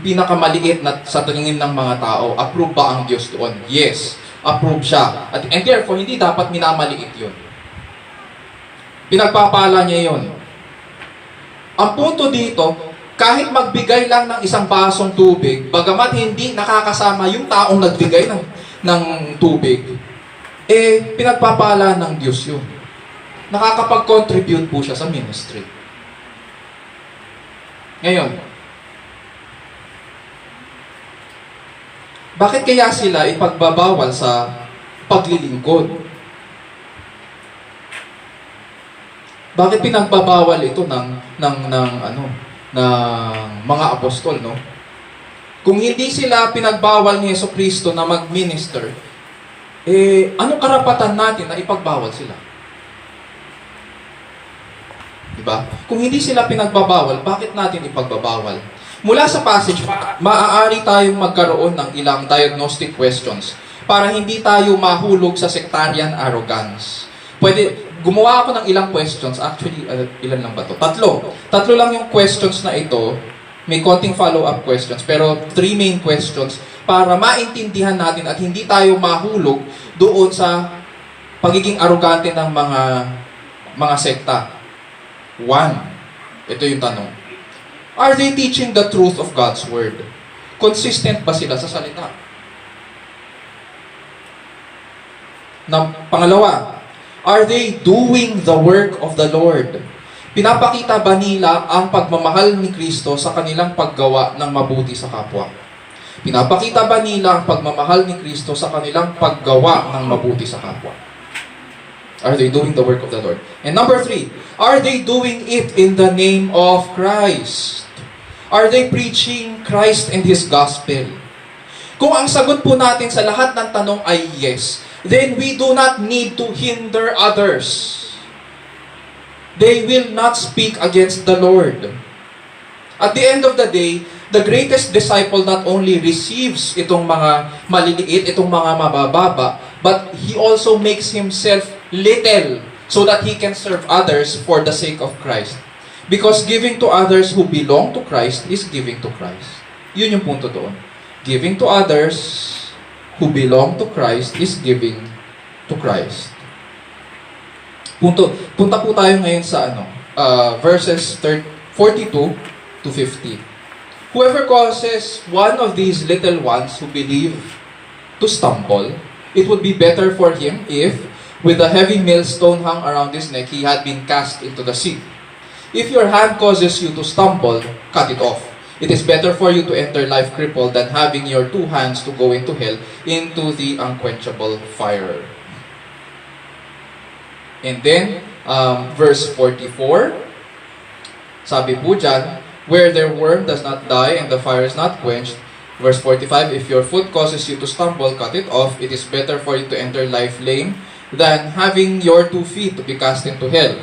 pinakamaliit na sa tingin ng mga tao. Approve ba ang Diyos doon? Yes. Approve siya. And therefore, hindi dapat minamaliit yun. Pinagpapala niya yun. Ang punto dito, kahit magbigay lang ng isang basong tubig, bagamat hindi nakakasama yung taong nagbigay ng tubig, pinagpapala ng Diyos yun. Nakakapag-contribute po siya sa ministry. Ngayon, bakit kaya sila ipagbabawal sa paglilingkod? Bakit pinagbabawal ito ng mga apostol, no? Kung hindi sila pinagbawal ni Jesucristo na mag-minister, anong karapatan natin na ipagbawal sila? Diba? Kung hindi sila pinagbabawal, bakit natin ipagbabawal? Mula sa passage, maaari tayong magkaroon ng ilang diagnostic questions para hindi tayo mahulog sa sectarian arrogance. Gumawa ako ng ilang questions. Actually, ilan lang ba ito? Tatlo lang yung questions na ito. May konting follow-up questions. Pero 3 main questions para maintindihan natin at hindi tayo mahulog doon sa pagiging arrogante ng mga sekta. 1. Ito yung tanong. Are they teaching the truth of God's Word? Consistent ba sila sa salita? Pangalawa, are they doing the work of the Lord? Pinapakita ba nila ang pagmamahal ni Kristo sa kanilang paggawa ng mabuti sa kapwa? Pinapakita ba nila ang pagmamahal ni Kristo sa kanilang paggawa ng mabuti sa kapwa? Are they doing the work of the Lord? And number 3, are they doing it in the name of Christ? Are they preaching Christ and His gospel? Kung ang sagot po natin sa lahat ng tanong ay yes, then we do not need to hinder others. They will not speak against the Lord. At the end of the day, the greatest disciple not only receives itong mga maliliit, itong mga mabababa, but he also makes himself little so that he can serve others for the sake of Christ. Because giving to others who belong to Christ is giving to Christ. Yun yung punto doon. Giving to others who belong to Christ is giving to Christ. Punta po tayo ngayon sa verses 42 to 50. Whoever causes one of these little ones who believe to stumble. It would be better for him if, with a heavy millstone hung around his neck, he had been cast into the sea. If your hand causes you to stumble, cut it off. It is better for you to enter life crippled than having your two hands to go into hell, into the unquenchable fire. And then, verse 44, sabi po dyan, where their worm does not die and the fire is not quenched. Verse 45, if your foot causes you to stumble, cut it off. It is better for you to enter life lame than having your 2 feet to be cast into hell.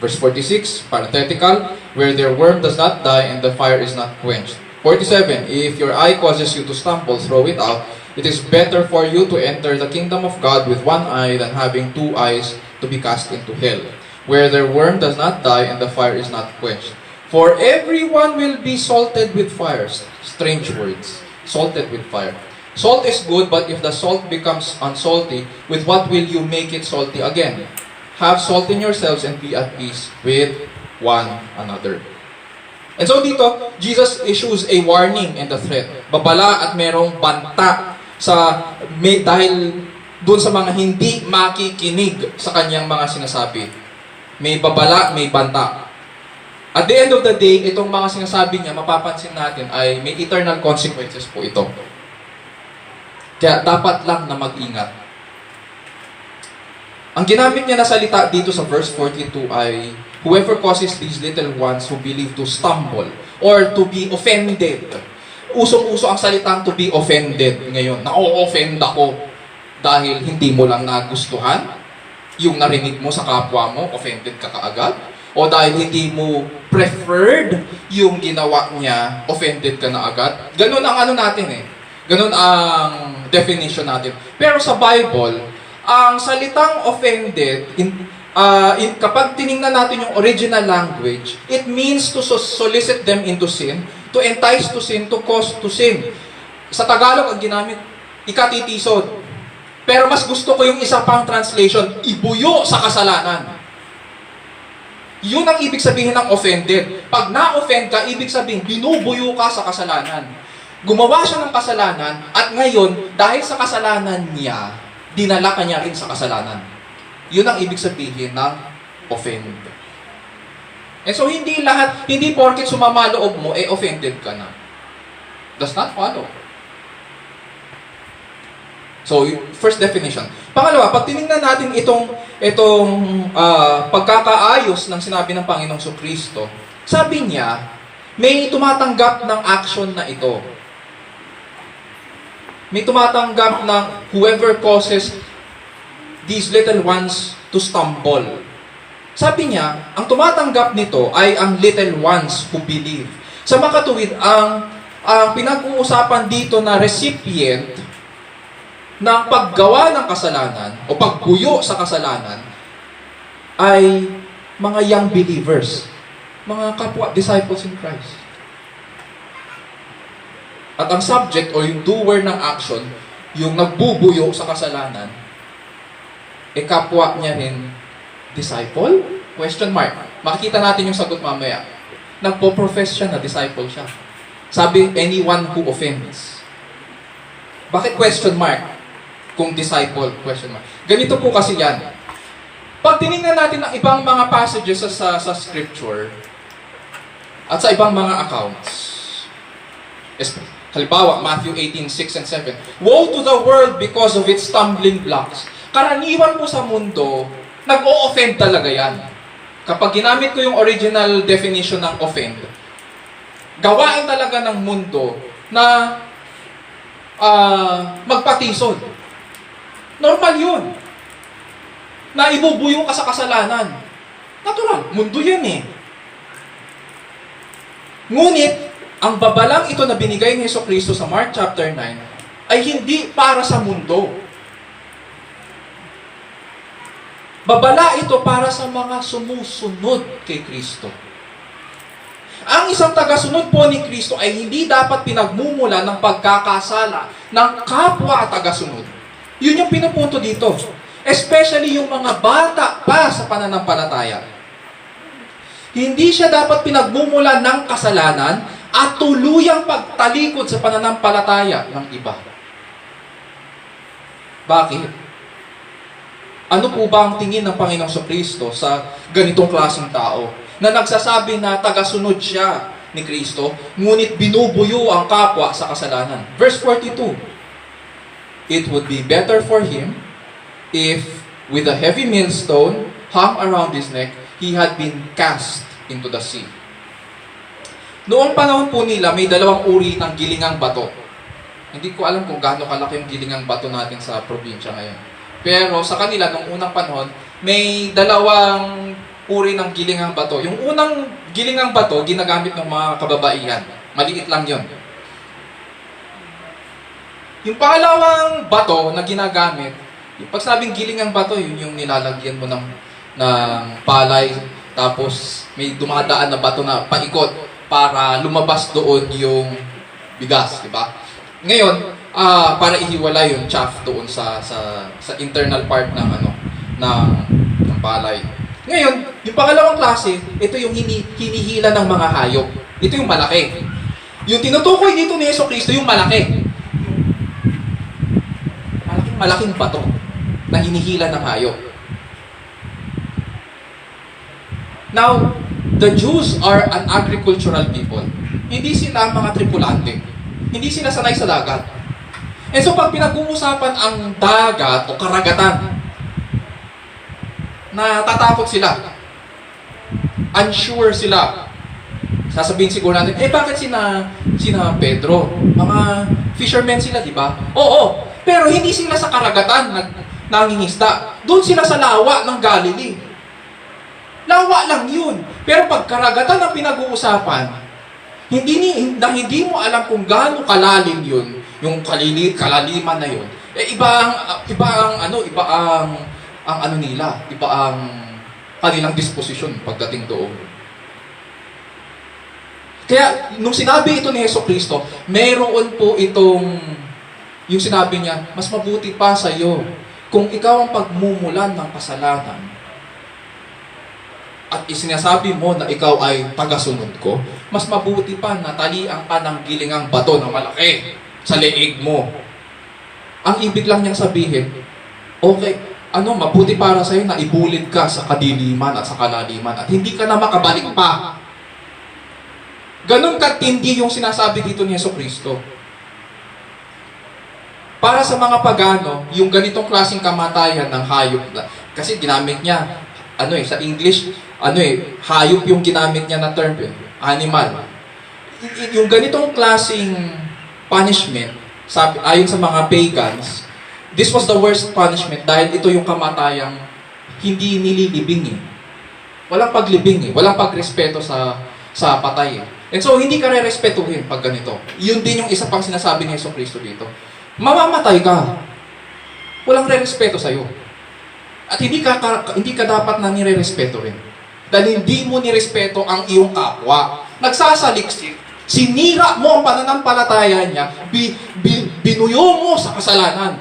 Verse 46, parenthetical, where their worm does not die and the fire is not quenched. 47, if your eye causes you to stumble, throw it out. It is better for you to enter the kingdom of God with 1 eye than having 2 eyes to be cast into hell, where their worm does not die and the fire is not quenched. For everyone will be salted with fire. Strange words. Salted with fire. Salt is good, but if the salt becomes unsalty, with what will you make it salty again? Have salt in yourselves and be at peace with one another. And so dito, Jesus issues a warning and a threat. Babala at merong banta dahil doon sa mga hindi makikinig sa kanyang mga sinasabi. May babala, may banta. At the end of the day, itong mga sinasabi niya, mapapansin natin ay may eternal consequences po ito. Kaya dapat lang na mag-ingat. Ang ginamit niya na salita dito sa verse 42 ay, whoever causes these little ones who believe to stumble or to be offended. Usong-uso ang salitang to be offended ngayon. Na-offend ako dahil hindi mo lang nagustuhan yung narinig mo sa kapwa mo, offended ka kaagad. O dahil hindi mo preferred yung ginawa niya, offended ka na agad. Ganun ang ano natin eh. Ganun ang definition natin. Pero sa Bible, ang salitang offended, kapag tiningnan natin yung original language, it means to solicit them into sin, to entice to sin, to cause to sin. Sa Tagalog, ang ginamit, ikatitisod. Pero mas gusto ko yung isa pang translation, ibuyo sa kasalanan. Yun ang ibig sabihin ng offended. Pag na-offend ka, ibig sabihin, binubuyo ka sa kasalanan. Gumawa siya ng kasalanan, at ngayon, dahil sa kasalanan niya, dinala ka niya rin sa kasalanan. Yun ang ibig sabihin ng offend. And so, hindi porket sumama loob mo, offended ka na. Does not follow. So, first definition. Pangalawa, pag tinignan natin itong pagkakaayos ng sinabi ng Panginoong Kristo, sabi niya, may tumatanggap ng action na ito. May tumatanggap ng whoever causes these little ones to stumble. Sabi niya, ang tumatanggap nito ay ang little ones who believe. Sa makatuwid, ang pinag-uusapan dito na recipient ng paggawa ng kasalanan o pagbuyo sa kasalanan ay mga young believers, mga kapwa, disciples in Christ. At ang subject o yung doer ng action, yung nagbubuyo sa kasalanan, kapwa niya rin disciple? Question mark. Makikita natin yung sagot mamaya. Nagpo-profess siya na disciple siya. Sabi, anyone who offends. Bakit question mark? Kung disciple, question mark. Ganito po kasi yan. Pag tinignan natin ang ibang mga passages sa scripture at sa ibang mga accounts, halimbawa, Matthew 18:6 and 7. Woe to the world because of its stumbling blocks. Karaniwan po sa mundo, nag-o-offend talaga yan. Kapag ginamit ko yung original definition ng offend, gawain talaga ng mundo na magpatisod. Normal yun. Na ibubuyo ka sa kasalanan. Natural, mundo yan eh. Ngunit, ang babalang ito na binigay ni Jesucristo sa Mark chapter 9 ay hindi para sa mundo. Babala ito para sa mga sumusunod kay Kristo. Ang isang tagasunod po ni Kristo ay hindi dapat pinagmumula ng pagkakasala ng kapwa tagasunod. Yun yung pinupunto dito. Especially yung mga bata pa sa pananampalataya. Hindi siya dapat pinagmumula ng kasalanan at tuluyang pagtalikod sa pananampalataya ng iba. Bakit? Ano po ba ang tingin ng Panginoong Kristo sa ganitong klaseng tao na nagsasabi na tagasunod siya ni Kristo, ngunit binubuyo ang kapwa sa kasalanan? Verse 42, "It would be better for him if with a heavy millstone hung around his neck, he had been cast into the sea." Noong panahon po nila, may dalawang uri ng gilingang bato. Hindi ko alam kung gaano kalaki yung gilingang bato natin sa probinsya ngayon. Pero sa kanila, noong unang panahon, may dalawang uri ng gilingang bato. Yung unang gilingang bato, ginagamit ng mga kababaihan. Maliit lang yon. Yung pangalawang bato na ginagamit, pag sabing gilingang bato, yun yung nilalagyan mo ng palay, tapos may dumadaan na bato na paikot para lumabas doon yung bigas, di ba? Ngayon, para ihiwalay yung chaff doon sa internal part ng ng palay. Ngayon, yung pangalawang klase, ito yung hinihila ng mga hayop. Ito yung malaki. Yung tinutukoy dito ni Jesucristo, yung malaki. Malaking bato na hinihila ng hayop. Now, the Jews are an agricultural people. Hindi sila mga tripulante. Hindi sila sanay sa dagat. And so pag pinag-uusapan ang dagat o karagatan, natatakot sila. Unsure sila. Sasabihin siguro natin, bakit sina Pedro? Mga fishermen sila, di ba? Oo, pero hindi sila sa karagatan nangingisda. Doon sila sa lawa ng Galilee. Lawa lang yun. Pero pag karagatan ang pinag-uusapan, hindi mo alam kung gaano kalalim yun, yung kalaliman na yun. Iba ang kanilang disposisyon pagdating doon. Kaya, nung sinabi ito ni Jesucristo, meron po yung sinabi niya, mas mabuti pa sa iyo kung ikaw ang pagmumulan ng kasalanan at isinasabi mo na ikaw ay tagasunod ko, mas mabuti pa na talian ka ng gilingang bato na malaki sa leeg mo. Ang ibig lang niyang sabihin, okay, mabuti para sa'yo na ibulid ka sa kadiliman at sa kalaliman at hindi ka na makabalik pa. Ganon katindi yung sinasabi dito ni Jesucristo. Para sa mga pagano, yung ganitong klaseng kamatayan ng hayop, kasi ginamit niya, sa English, hayop yung ginamit niya na term, animal. Yung ganitong klaseng punishment, ayon sa mga pagans, this was the worst punishment dahil ito yung kamatayang hindi nililibing. Walang paglibing, walang pagrespeto sa patay. And so, hindi ka re-respetuhin pag ganito. Yun din yung isa pang sinasabi ni Jesucristo dito. Mamamatay ka. Walang re-respeto sa'yo. At hindi ka dapat na nire-respeto rin. Dahil hindi mo nirespeto ang iyong kapwa. Nagsasaliksik, sinira mo ang pananampalataya niya, binuyo mo sa kasalanan.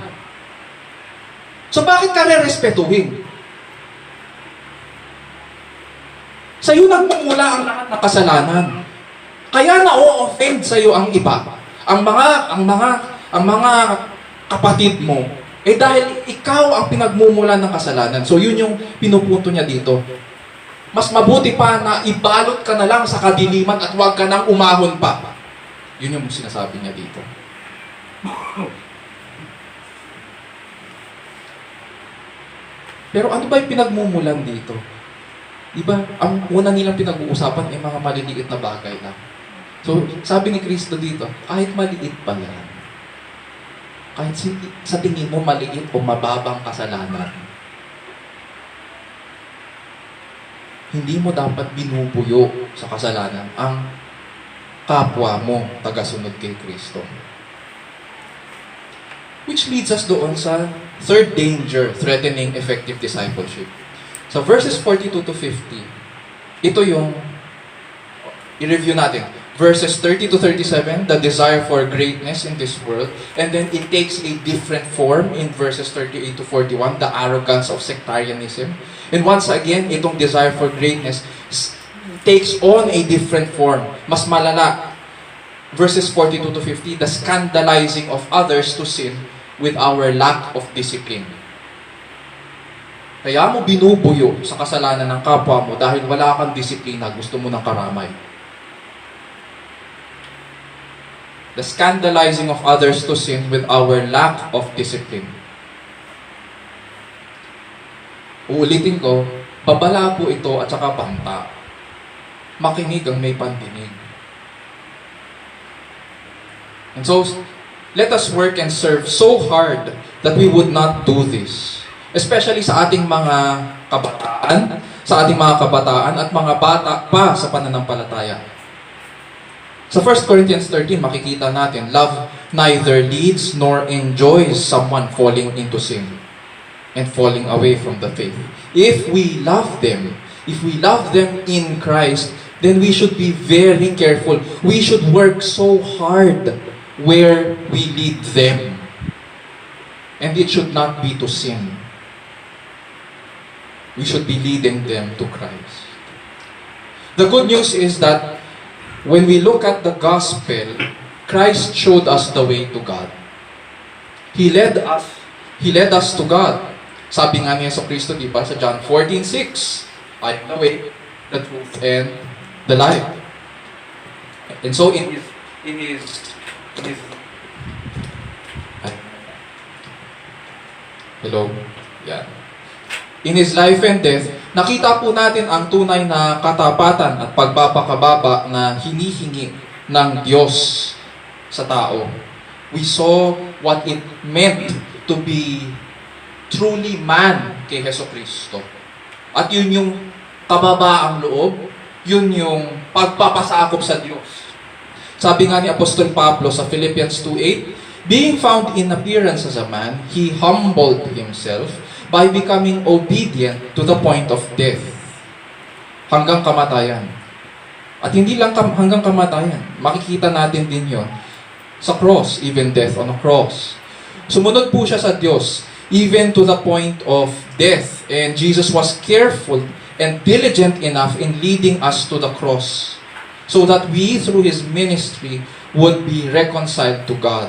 So bakit ka re-respetuhin? Sa'yo nagmumula ang lahat ng kasalanan. Kaya na-offend sa'yo ang iba. Ang mga kapatid mo, dahil ikaw ang pinagmumulan ng kasalanan. So yun yung pinupunto niya dito. Mas mabuti pa na ibalot ka na lang sa kadiliman at huwag ka nang umahon pa. Yun yung sinasabi niya dito. Pero ano ba yung pinagmumulan dito? Diba, ang una nilang pinag-uusapan ay mga maliliit na bagay lang. So, sabi ni Kristo dito, kahit maliit pa yan, kahit sa tingin mo maliit o mababang kasalanan, hindi mo dapat binubuyo sa kasalanan ang kapwa mo tagasunod kay Kristo. Which leads us doon sa third danger threatening effective discipleship. So verses 42 to 50, ito yung i-review natin. Verses 30 to 37, the desire for greatness in this world. And then it takes a different form in verses 38 to 41, the arrogance of sectarianism. And once again, itong desire for greatness takes on a different form. Mas malala. Verses 42 to 50, the scandalizing of others to sin. with our lack of discipline. Kaya mo binubuyo sa kasalanan ng kapwa mo dahil wala kang disiplina, gusto mo ng karamay. The scandalizing of others to sin with our lack of discipline. Uulitin ko, babala po ito at saka banta. Makinig ang may pandinig. And so, let us work and serve so hard that we would not do this. Especially sa ating mga kabataan, at mga bata pa sa pananampalataya. Sa 1 Corinthians 13, makikita natin, love neither leads nor enjoys someone falling into sin and falling away from the faith. If we love them in Christ, then we should be very careful. We should work so hard where we lead them. And it should not be to sin. We should be leading them to Christ. The good news is that when we look at the gospel, Christ showed us the way to God. He led us to God. Sabi nga ni Jesucristo, di ba, sa John 14:6, I am the way, the truth, and the life. And so in his hello? Yeah. In His life and death, nakita po natin ang tunay na katapatan at pagpapakababa na hinihingi ng Diyos sa tao. We saw what it meant to be truly man kay Jesucristo. At yun yung kababaang loob, yun yung pagpapasakop sa Diyos. Sabi nga ni Apostol Pablo sa Philippians 2:8, being found in appearance as a man, He humbled Himself by becoming obedient to the point of death. Hanggang kamatayan. At hindi lang hanggang kamatayan. Makikita natin din yon sa cross, even death on a cross. Sumunod po siya sa Diyos, even to the point of death. And Jesus was careful and diligent enough in leading us to the cross, so that we, through His ministry, would be reconciled to God.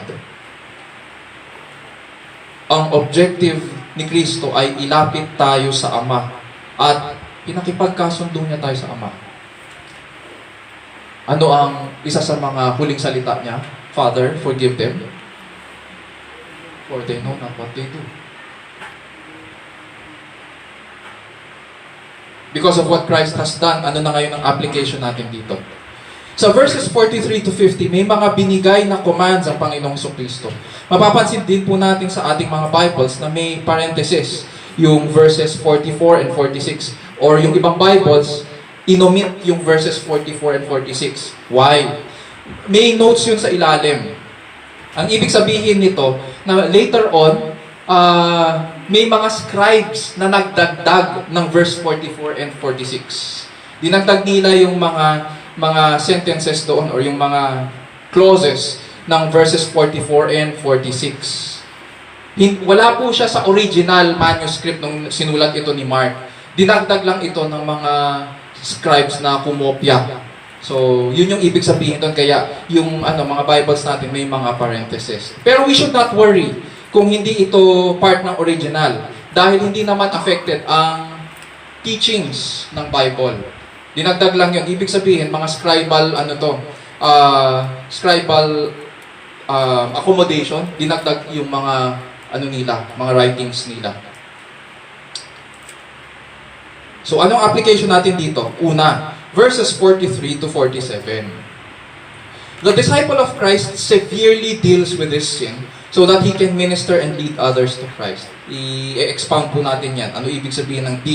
Ang objective ni Kristo ay ilapit tayo sa Ama at pinakipagkasundo niya tayo sa Ama. Ano ang isa sa mga huling salita niya? Father, forgive them, for they know not what they do. Because of what Christ has done, ano na ngayon ang application natin dito? Sa verses 43 to 50, may mga binigay na commands ang Panginoong Jesucristo. Mapapansin din po natin sa ating mga Bibles na may parenthesis, yung verses 44 and 46. Or yung ibang Bibles, inomit yung verses 44 and 46. Why? May notes yun sa ilalim. Ang ibig sabihin nito, na later on, may mga scribes na nagdagdag ng verse 44 and 46. Dinagdag nila yung mga sentences doon or yung mga clauses ng verses 44 and 46. Wala po siya sa original manuscript nung sinulat ito ni Mark. Dinagdag lang ito ng mga scribes na kumopya. So, yun yung ibig sabihin doon. Kaya yung mga Bibles natin may mga parentheses. Pero we should not worry kung hindi ito part ng original. Dahil hindi naman affected ang teachings ng Bible. Dinagdag lang yun. Ibig sabihin, mga scribal, accommodation, dinagdag yung mga, mga writings nila. So, anong application natin dito? Una, verses 43 to 47. The disciple of Christ severely deals with this sin so that he can minister and lead others to Christ. I-expound po natin yan. Ano ibig sabihin ng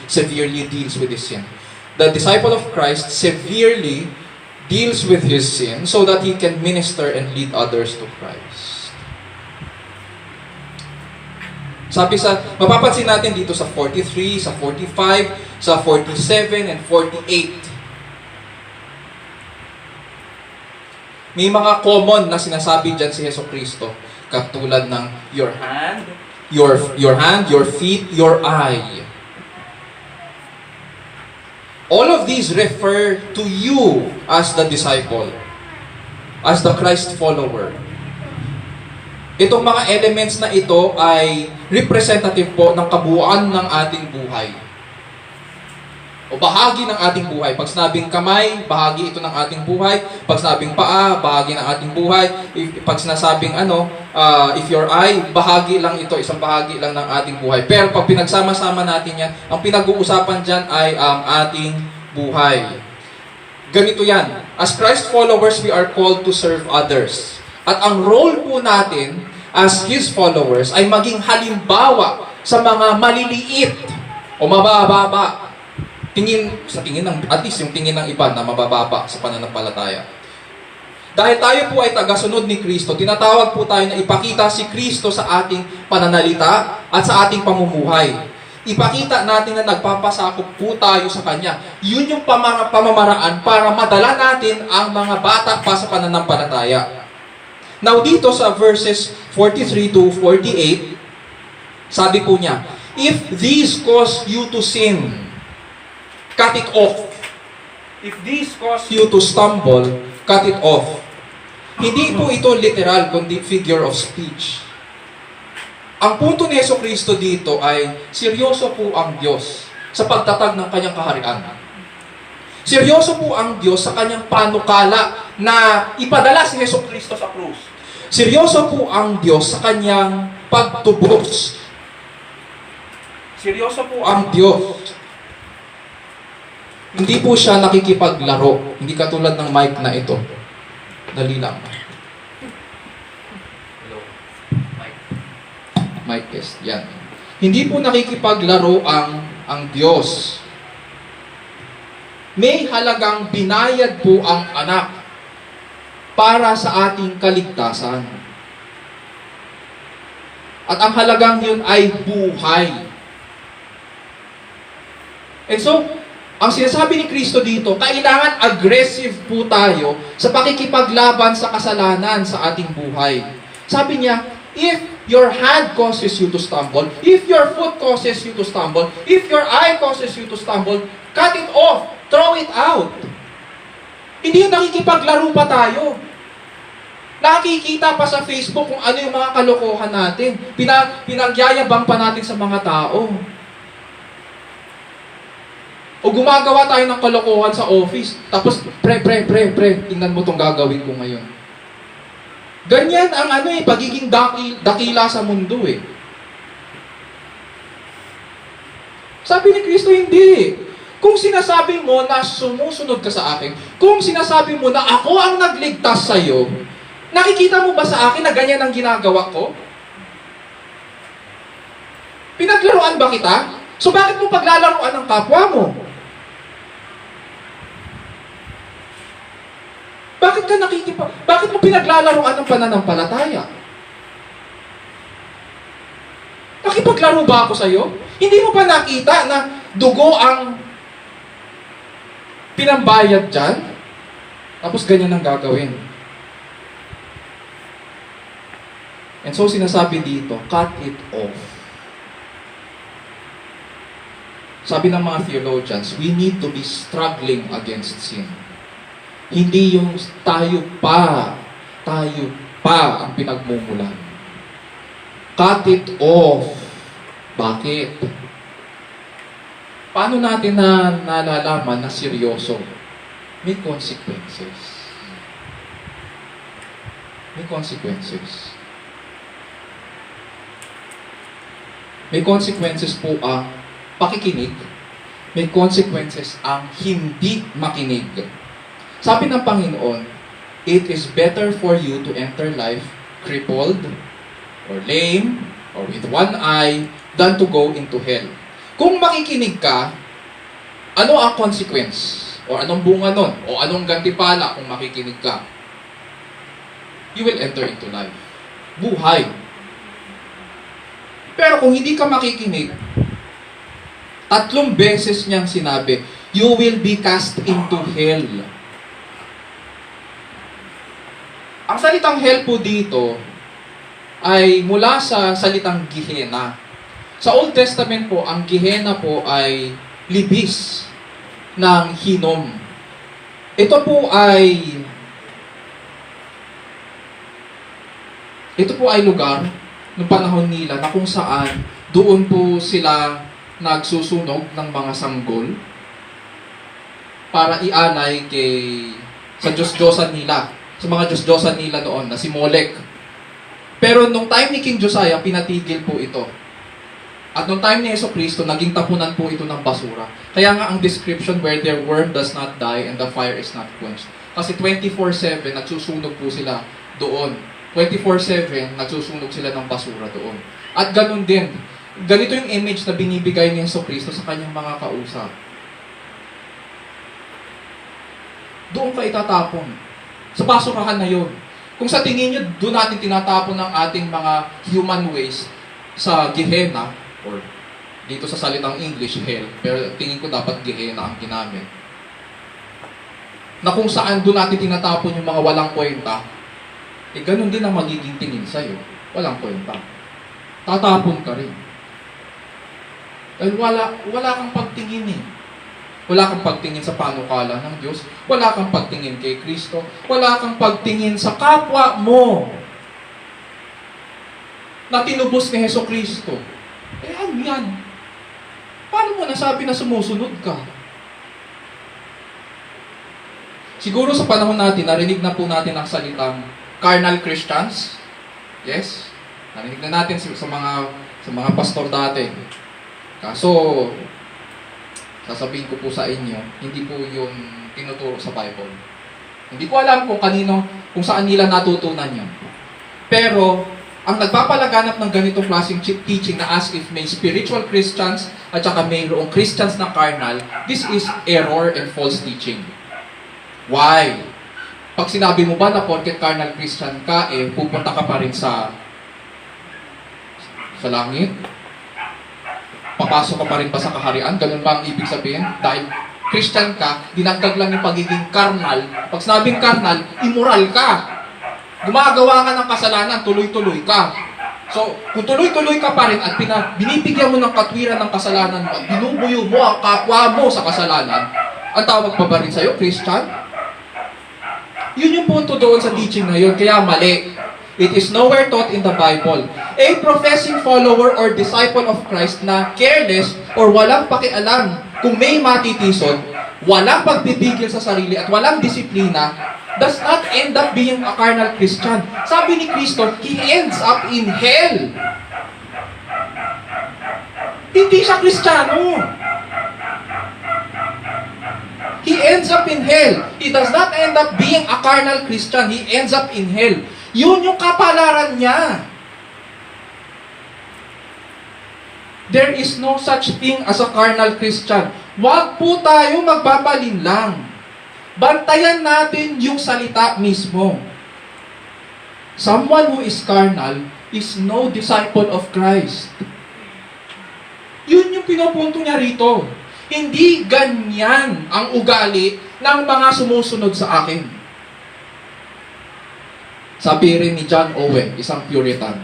severely deals with this sin? The disciple of Christ severely deals with his sin so that he can minister and lead others to Christ. Mapapansin natin dito sa 43, sa 45, sa 47, and 48. May mga common na sinasabi dyan si Jesucristo, katulad ng your hand, your feet, your eye. All of these refer to you as the disciple, as the Christ follower. Itong mga elements na ito ay representative po ng kabuuan ng ating buhay. O bahagi ng ating buhay. Pag sinabing kamay, bahagi ito ng ating buhay. Pag sinabing paa, bahagi ng ating buhay. Pag sinasabing if your eye, bahagi lang ito, isang bahagi lang ng ating buhay. Pero pag pinagsama-sama natin yan, ang pinag-uusapan dyan ay ang ating buhay. Ganito yan. As Christ followers, we are called to serve others. At ang role po natin as His followers ay maging halimbawa sa mga maliliit o mabababa. At least yung tingin ng iba na mabababa sa pananampalataya. Dahil tayo po ay tagasunod ni Kristo, tinatawag po tayo na ipakita si Kristo sa ating pananalita at sa ating pamumuhay. Ipakita natin na nagpapasakop po tayo sa Kanya. Yun yung pamamaraan para madala natin ang mga bata pa sa pananampalataya. Now dito sa verses 43 to 48, sabi po niya, if these cause you to sin, cut it off. If these cause you to stumble, cut it off. Hindi po ito literal, kundi figure of speech. Ang punto ni Jesucristo dito ay seryoso po ang Diyos sa pagtatag ng kanyang kaharian. Seryoso po ang Diyos sa kanyang panukala na ipadala si Jesucristo sa krus. Seryoso po ang Diyos sa kanyang pagtubos. Seryoso po ang Diyos. Hindi po siya nakikipaglaro. Hindi katulad ng mic na ito. Dali lang. Hello. Mic test. Yan. Hindi po nakikipaglaro ang Diyos. May halagang binayad po ang anak para sa ating kaligtasan. At ang halagang yun ay buhay. And so, ang sinasabi ni Kristo dito, kailangan aggressive po tayo sa pakikipaglaban sa kasalanan sa ating buhay. Sabi niya, if your hand causes you to stumble, if your foot causes you to stumble, if your eye causes you to stumble, cut it off, throw it out. Hindi yung nakikipaglaro pa tayo. Nakikita pa sa Facebook kung ano yung mga kalokohan natin. Pinagyayabang pa natin sa mga tao. O gumagawa tayo ng kalokohan sa office. Tapos, pre, tingnan mo itong gagawin ko ngayon. Ganyan ang pagiging dakila sa mundo eh. Sabi ni Kristo, hindi. Kung sinasabi mo na sumusunod ka sa akin, kung sinasabi mo na ako ang nagligtas sa iyo, nakikita mo ba sa akin na ganyan ang ginagawa ko? Pinaglaruan ba kita? So bakit mo paglalaruan ng kapwa mo? Bakit mo pinaglalaruan ng pananampalataya? Nakipaglaro ba ako sa iyo? Hindi mo ba nakita na dugo ang pinambayad dyan? Tapos ganyan ang gagawin. And so sinasabi dito, cut it off. Sabi ng mga theologians, we need to be struggling against sin. Hindi yung tayo pa ang pinagmumulan. Cut it off. Bakit? Paano natin nalalaman na seryoso? May consequences. May consequences. May consequences po ang pakikinig. May consequences ang hindi makinig. Sabi ng Panginoon, it is better for you to enter life crippled, or lame, or with one eye, than to go into hell. Kung makikinig ka, ano ang consequence? O anong bunga nun? O anong gantipala kung makikinig ka? You will enter into life. Buhay. Pero kung hindi ka makikinig, 3 beses niyang sinabi, you will be cast into hell. Ang salitang hell po dito ay mula sa salitang Gehenna. Sa Old Testament po, ang Gehenna po ay libis ng Hinnom. Ito po ay lugar ng panahon nila na kung saan doon po sila nagsusunog ng mga sanggol para ialay sa Diyos-Diyosan nila, sa mga Diyos-Diyosan nila noon na si Molech. Pero nung time ni King Josiah, pinatigil po ito. At nung time ni Jesucristo, naging tapunan po ito ng basura. Kaya nga ang description, where their worm does not die and the fire is not quenched. Kasi 24/7, nagsusunog po sila doon. 24/7, nagsusunog sila ng basura doon. At ganun din, ganito yung image na binibigay ni Jesucristo sa kanyang mga kausap. Doon ka itatapon. Sa basurahan na yon. Kung sa tingin nyo, doon natin tinatapon ang ating mga human waste sa Gehenna, or dito sa salitang English, hell, pero tingin ko dapat Gehenna ang ginamit. Na kung saan doon natin tinatapon yung mga walang kwenta, ganun din ang magiging tingin sa'yo. Walang kwenta. Tatapon ka rin. Dahil wala kang pagtingin eh. Wala kang pagtingin sa panukala ng Diyos. Wala kang pagtingin kay Kristo. Wala kang pagtingin sa kapwa mo na tinubos ni Jesucristo. Ano yan? Paano mo nasabi na sumusunod ka? Siguro sa panahon natin, narinig na po natin ang salitang carnal Christians. Yes? Narinig na natin sa mga pastor dati. Kaso, sasabihin ko po sa inyo, hindi po yung tinuturo sa Bible. Hindi ko alam kung saan nila natutunan yan. Pero, ang nagpapalaganap ng ganitong klaseng teaching na as if may spiritual Christians at saka mayroong Christians na carnal, this is error and false teaching. Why? Pag sinabi mo ba na porket carnal Christian ka, pupunta ka pa rin sa langit? Papasok ka pa rin ba sa kaharian? Ganun ba ang ibig sabihin? Dahil Christian ka, dinagdag lang yung pagiging carnal. Pag sinabing carnal, immoral ka. Gumagawa ka ng kasalanan, tuloy-tuloy ka. So, kung tuloy-tuloy ka pa rin at binibigyan mo ng katwiran ng kasalanan mo at binubuyo mo ang kapwa mo sa kasalanan, ang tawag pa ba rin sa'yo, Christian? Yun yung punto doon sa teaching na yun, kaya mali. It is nowhere taught in the Bible. A professing follower or disciple of Christ na careless or walang pakialam kung may matitison, walang pagpipigil sa sarili at walang disiplina, does not end up being a carnal Christian. Sabi ni Kristo, he ends up in hell. Hindi siya Kristiyano. He ends up in hell. He does not end up being a carnal Christian. He ends up in hell. Yun yung kapalaran niya. There is no such thing as a carnal Christian. Huwag po tayo magbabalin lang. Bantayan natin yung salita mismo. Someone who is carnal is no disciple of Christ. Yun yung pinupunto niya rito. Hindi ganyan ang ugali ng mga sumusunod sa akin. Sabi rin ni John Owen, isang Puritan,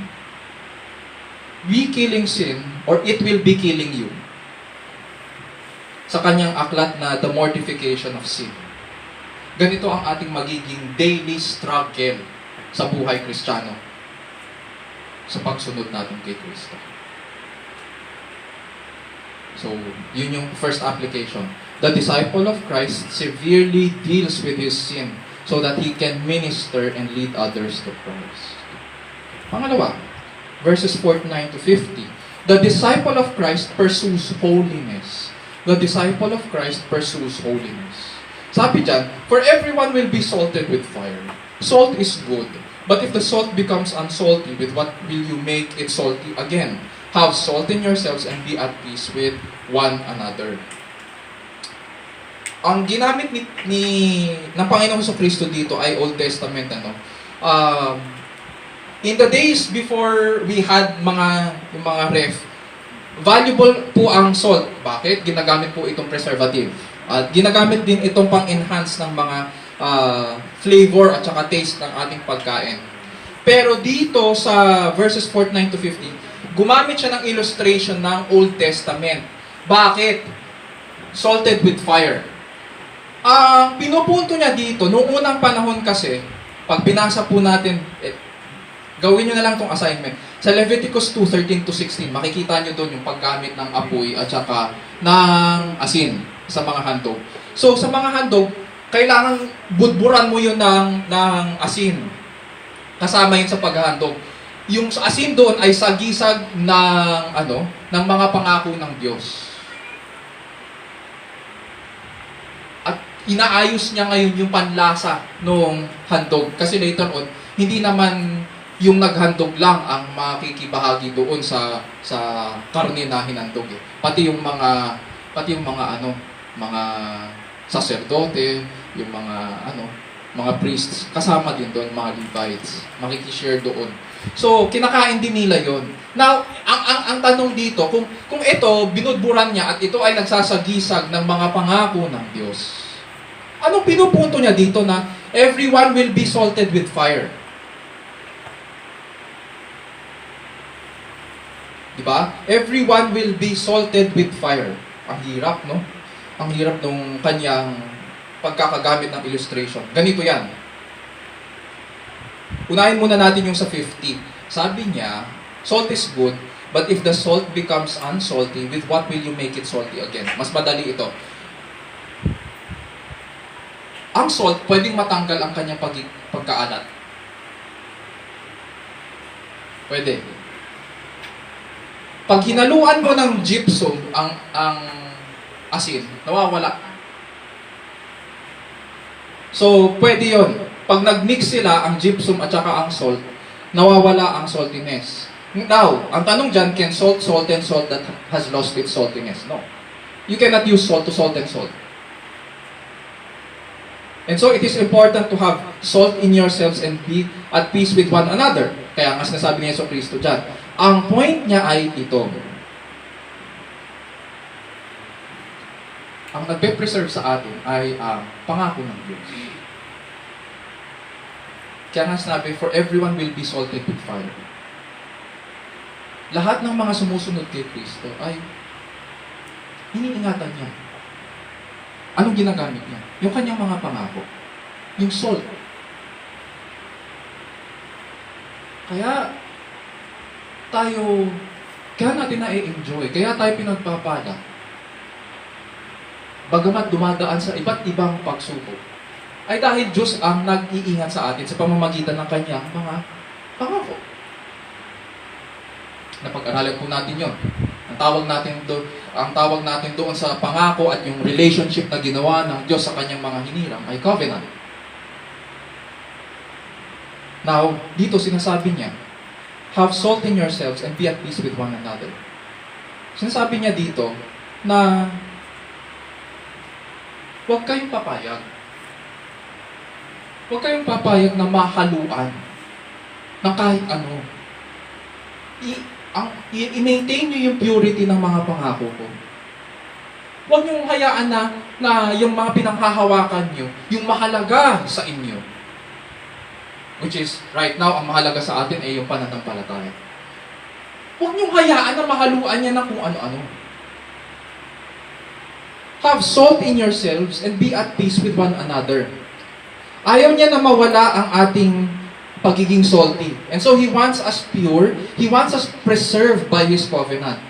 we killing sin, or it will be killing you. Sa kanyang aklat na The Mortification of Sin. Ganito ang ating magiging daily struggle sa buhay Kristiyano sa pagsunod natin kay Kristo. So, yun yung first application. The disciple of Christ severely deals with his sin so that he can minister and lead others to Christ. Pangalawa, verses 49 to 50. The disciple of Christ pursues holiness. The disciple of Christ pursues holiness. Sabi dyan, for everyone will be salted with fire. Salt is good. But if the salt becomes unsalty, with what will you make it salty again? Have salt in yourselves and be at peace with one another. Ang ginamit ng Panginoong Jesucristo dito ay Old Testament. In the days before we had yung mga ref, valuable po ang salt. Bakit? Ginagamit po itong preservative. At ginagamit din itong pang-enhance ng mga flavor at saka taste ng ating pagkain. Pero dito sa verses 49 to 50, gumamit siya ng illustration ng Old Testament. Bakit? Salted with fire. Pinupunto niya dito, noong unang panahon kasi, pag binasa po natin, Gawin nyo na lang itong assignment. Sa Leviticus 2:13-16, makikita nyo doon yung paggamit ng apoy at saka ng asin sa mga handog. So, sa mga handog, kailangan budburan mo yun ng asin. Kasama yun sa paghahandog. Yung asin doon ay sagisag ng mga pangako ng Diyos. At inaayos niya ngayon yung panlasa ng handog. Kasi later on, hindi naman yung naghandog lang ang makikibahagi doon sa karne na hinandog eh. Pati yung mga mga saserdote, yung mga priests, kasama din doon, mga Levites, makikishare doon. So, kinakain din nila yon. Now, ang tanong dito, kung ito, binudburan niya at ito ay nagsasagisag ng mga pangako ng Diyos. Anong pinupunto niya dito na everyone will be salted with fire? Diba? Everyone will be salted with fire. Ang hirap, no? Ang hirap nung kanyang pagkakagamit ng illustration. Ganito yan. Unahin muna natin yung sa 50. Sabi niya, salt is good, but if the salt becomes unsalty, with what will you make it salty again? Mas madali ito. Ang salt, pwedeng matanggal ang kanyang pagkaalat. Pwede. Pag hinaluan mo ng gypsum ang asin, nawawala. So, pwede yon. Pag nag-mix sila, ang gypsum at saka ang salt, nawawala ang saltiness. Now, ang tanong dyan, can salt and salt that has lost its saltiness? No. You cannot use salt to salt and salt. And so, it is important to have salt in yourselves and be at peace with one another. Kaya nga sinasabi ni Yesu Cristo dyan. Ang point niya ay ito. Ang nagpe-preserve sa atin ay ang pangako ng Diyos. Kaya nga sinabi, for everyone will be salted with fire. Lahat ng mga sumusunod kay Kristo ay iniingatan niya. Anong ginagamit niya? Yung kanyang mga pangako. Yung salt. Kaya natin na-enjoy. Kaya tayo pinagpapala. Bagamat dumadaan sa iba't ibang pagsubok, ay dahil Diyos ang nag-iingat sa atin sa pamamagitan ng kanyang mga pangako. Napag-aralan po natin yon. Ang tawag natin doon sa pangako at yung relationship na ginawa ng Diyos sa kanyang mga hinirang ay covenant. Now, dito sinasabi niya, have salt in yourselves and be at peace with one another. Sinasabi niya dito na huwag kayong papayag. Huwag kayong papayag na mahaluan ng kahit ano. I-maintain nyo yung purity ng mga pangako ko. Huwag nyo hayaan na yung mga pinanghahawakan nyo, yung mahalaga sa inyo. Which is, right now, ang mahalaga sa atin ay yung pananampalataya. Huwag nyo hayaan na mahaluan niya ng kung ano-ano. Have salt in yourselves and be at peace with one another. Ayaw niya na mawala ang ating pagiging salty. And so, He wants us pure. He wants us preserved by His covenant.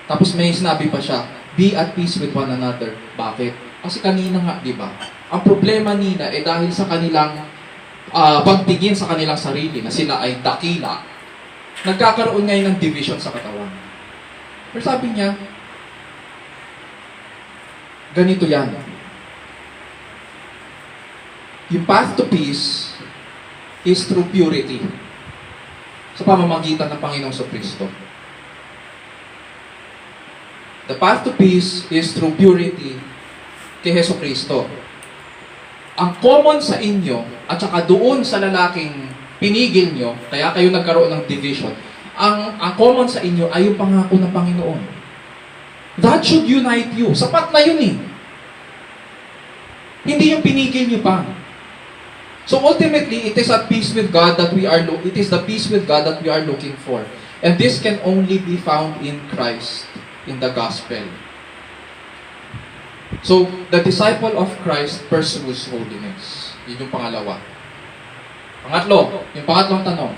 Tapos may sinabi pa siya, be at peace with one another. Bakit? Kasi kanina nga, di ba? Ang problema nila ay dahil sa kanilang pagtingin sa kanilang sarili na sila ay dakila, nagkakaroon ngayon ng division sa katawan. Pero sabi niya, ganito yan. Yung path to peace is through purity. Sa pamamagitan ng Panginoong Kristo. The path to peace is through purity kay Hesus Kristo. Ang common sa inyo, at saka doon sa lalaking pinigil nyo, kaya kayo nagkaroon ng division, ang common sa inyo ay yung pangako ng Panginoon. That should unite you. Sapat na yun eh. Hindi yung pinigil nyo pa. So ultimately, it is the peace with God that we are looking for. And this can only be found in Christ, in the gospel. So, the disciple of Christ pursues holiness. Yun yung pangalawa. Pangatlo, yung pangatlong tanong.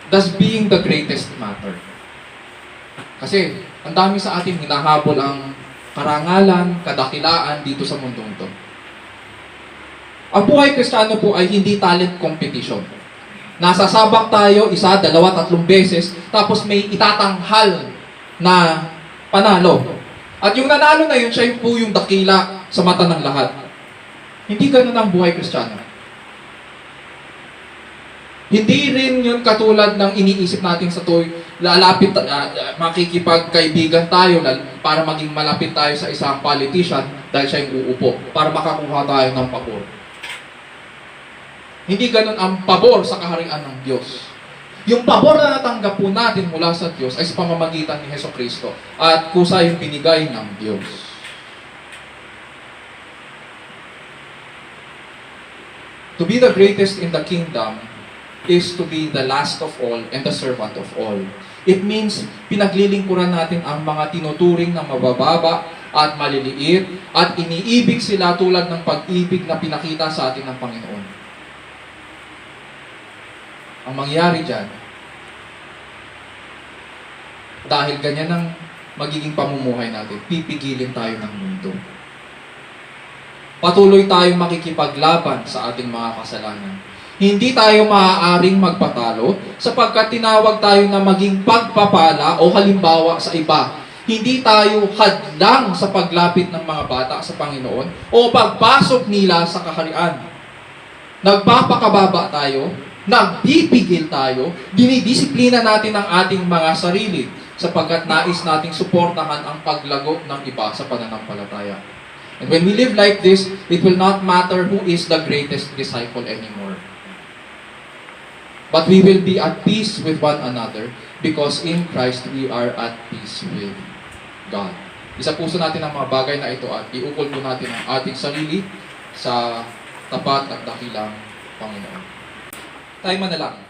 does being the greatest matter? Kasi, ang dami sa atin hinahabol ang karangalan, kadakilaan dito sa mundong ito. Ang buhay Kristiyano po ay hindi talent competition. Nasasabak tayo, 1, 2, 3 beses, tapos may itatanghal na panalo. At yung nanalo na yun, siya po yung dakila sa mata ng lahat. Hindi ganun ang buhay Kristiyano. Hindi rin yun katulad ng iniisip natin sa tuwing lalapit, makikipagkaibigan tayo para maging malapit tayo sa isang politician dahil siya yung uupo, para makakuha tayo ng pabor. Hindi ganun ang pabor sa kaharian ng Diyos. Yung pabor na natanggap po natin mula sa Diyos ay sa pamamagitan ni Hesukristo at kusa yung binigay ng Diyos. To be the greatest in the kingdom is to be the last of all and the servant of all. It means pinaglilingkuran natin ang mga tinuturing na mabababa at maliliit at iniibig sila tulad ng pag-ibig na pinakita sa atin ng Panginoon. Ang mangyari dyan, dahil ganyan ang magiging pamumuhay natin, pipigilin tayo ng mundo. Patuloy tayong makikipaglaban sa ating mga kasalanan. Hindi tayo maaaring magpatalo sapagkat tinawag tayo na maging pagpapala o halimbawa sa iba. Hindi tayo hadlang sa paglapit ng mga bata sa Panginoon o pagpasok nila sa kaharian. Nagpapakababa tayo, nagpipigil tayo, dinidisiplina natin ang ating mga sarili sapagkat nais nating suportahan ang paglago ng iba sa pananampalataya. And when we live like this, it will not matter who is the greatest disciple anymore. But we will be at peace with one another because in Christ we are at peace with God. Isa puso natin ang mga bagay na ito at iukol po natin ang ating sarili sa tapat at dakilang Panginoon. Tayo manalangin.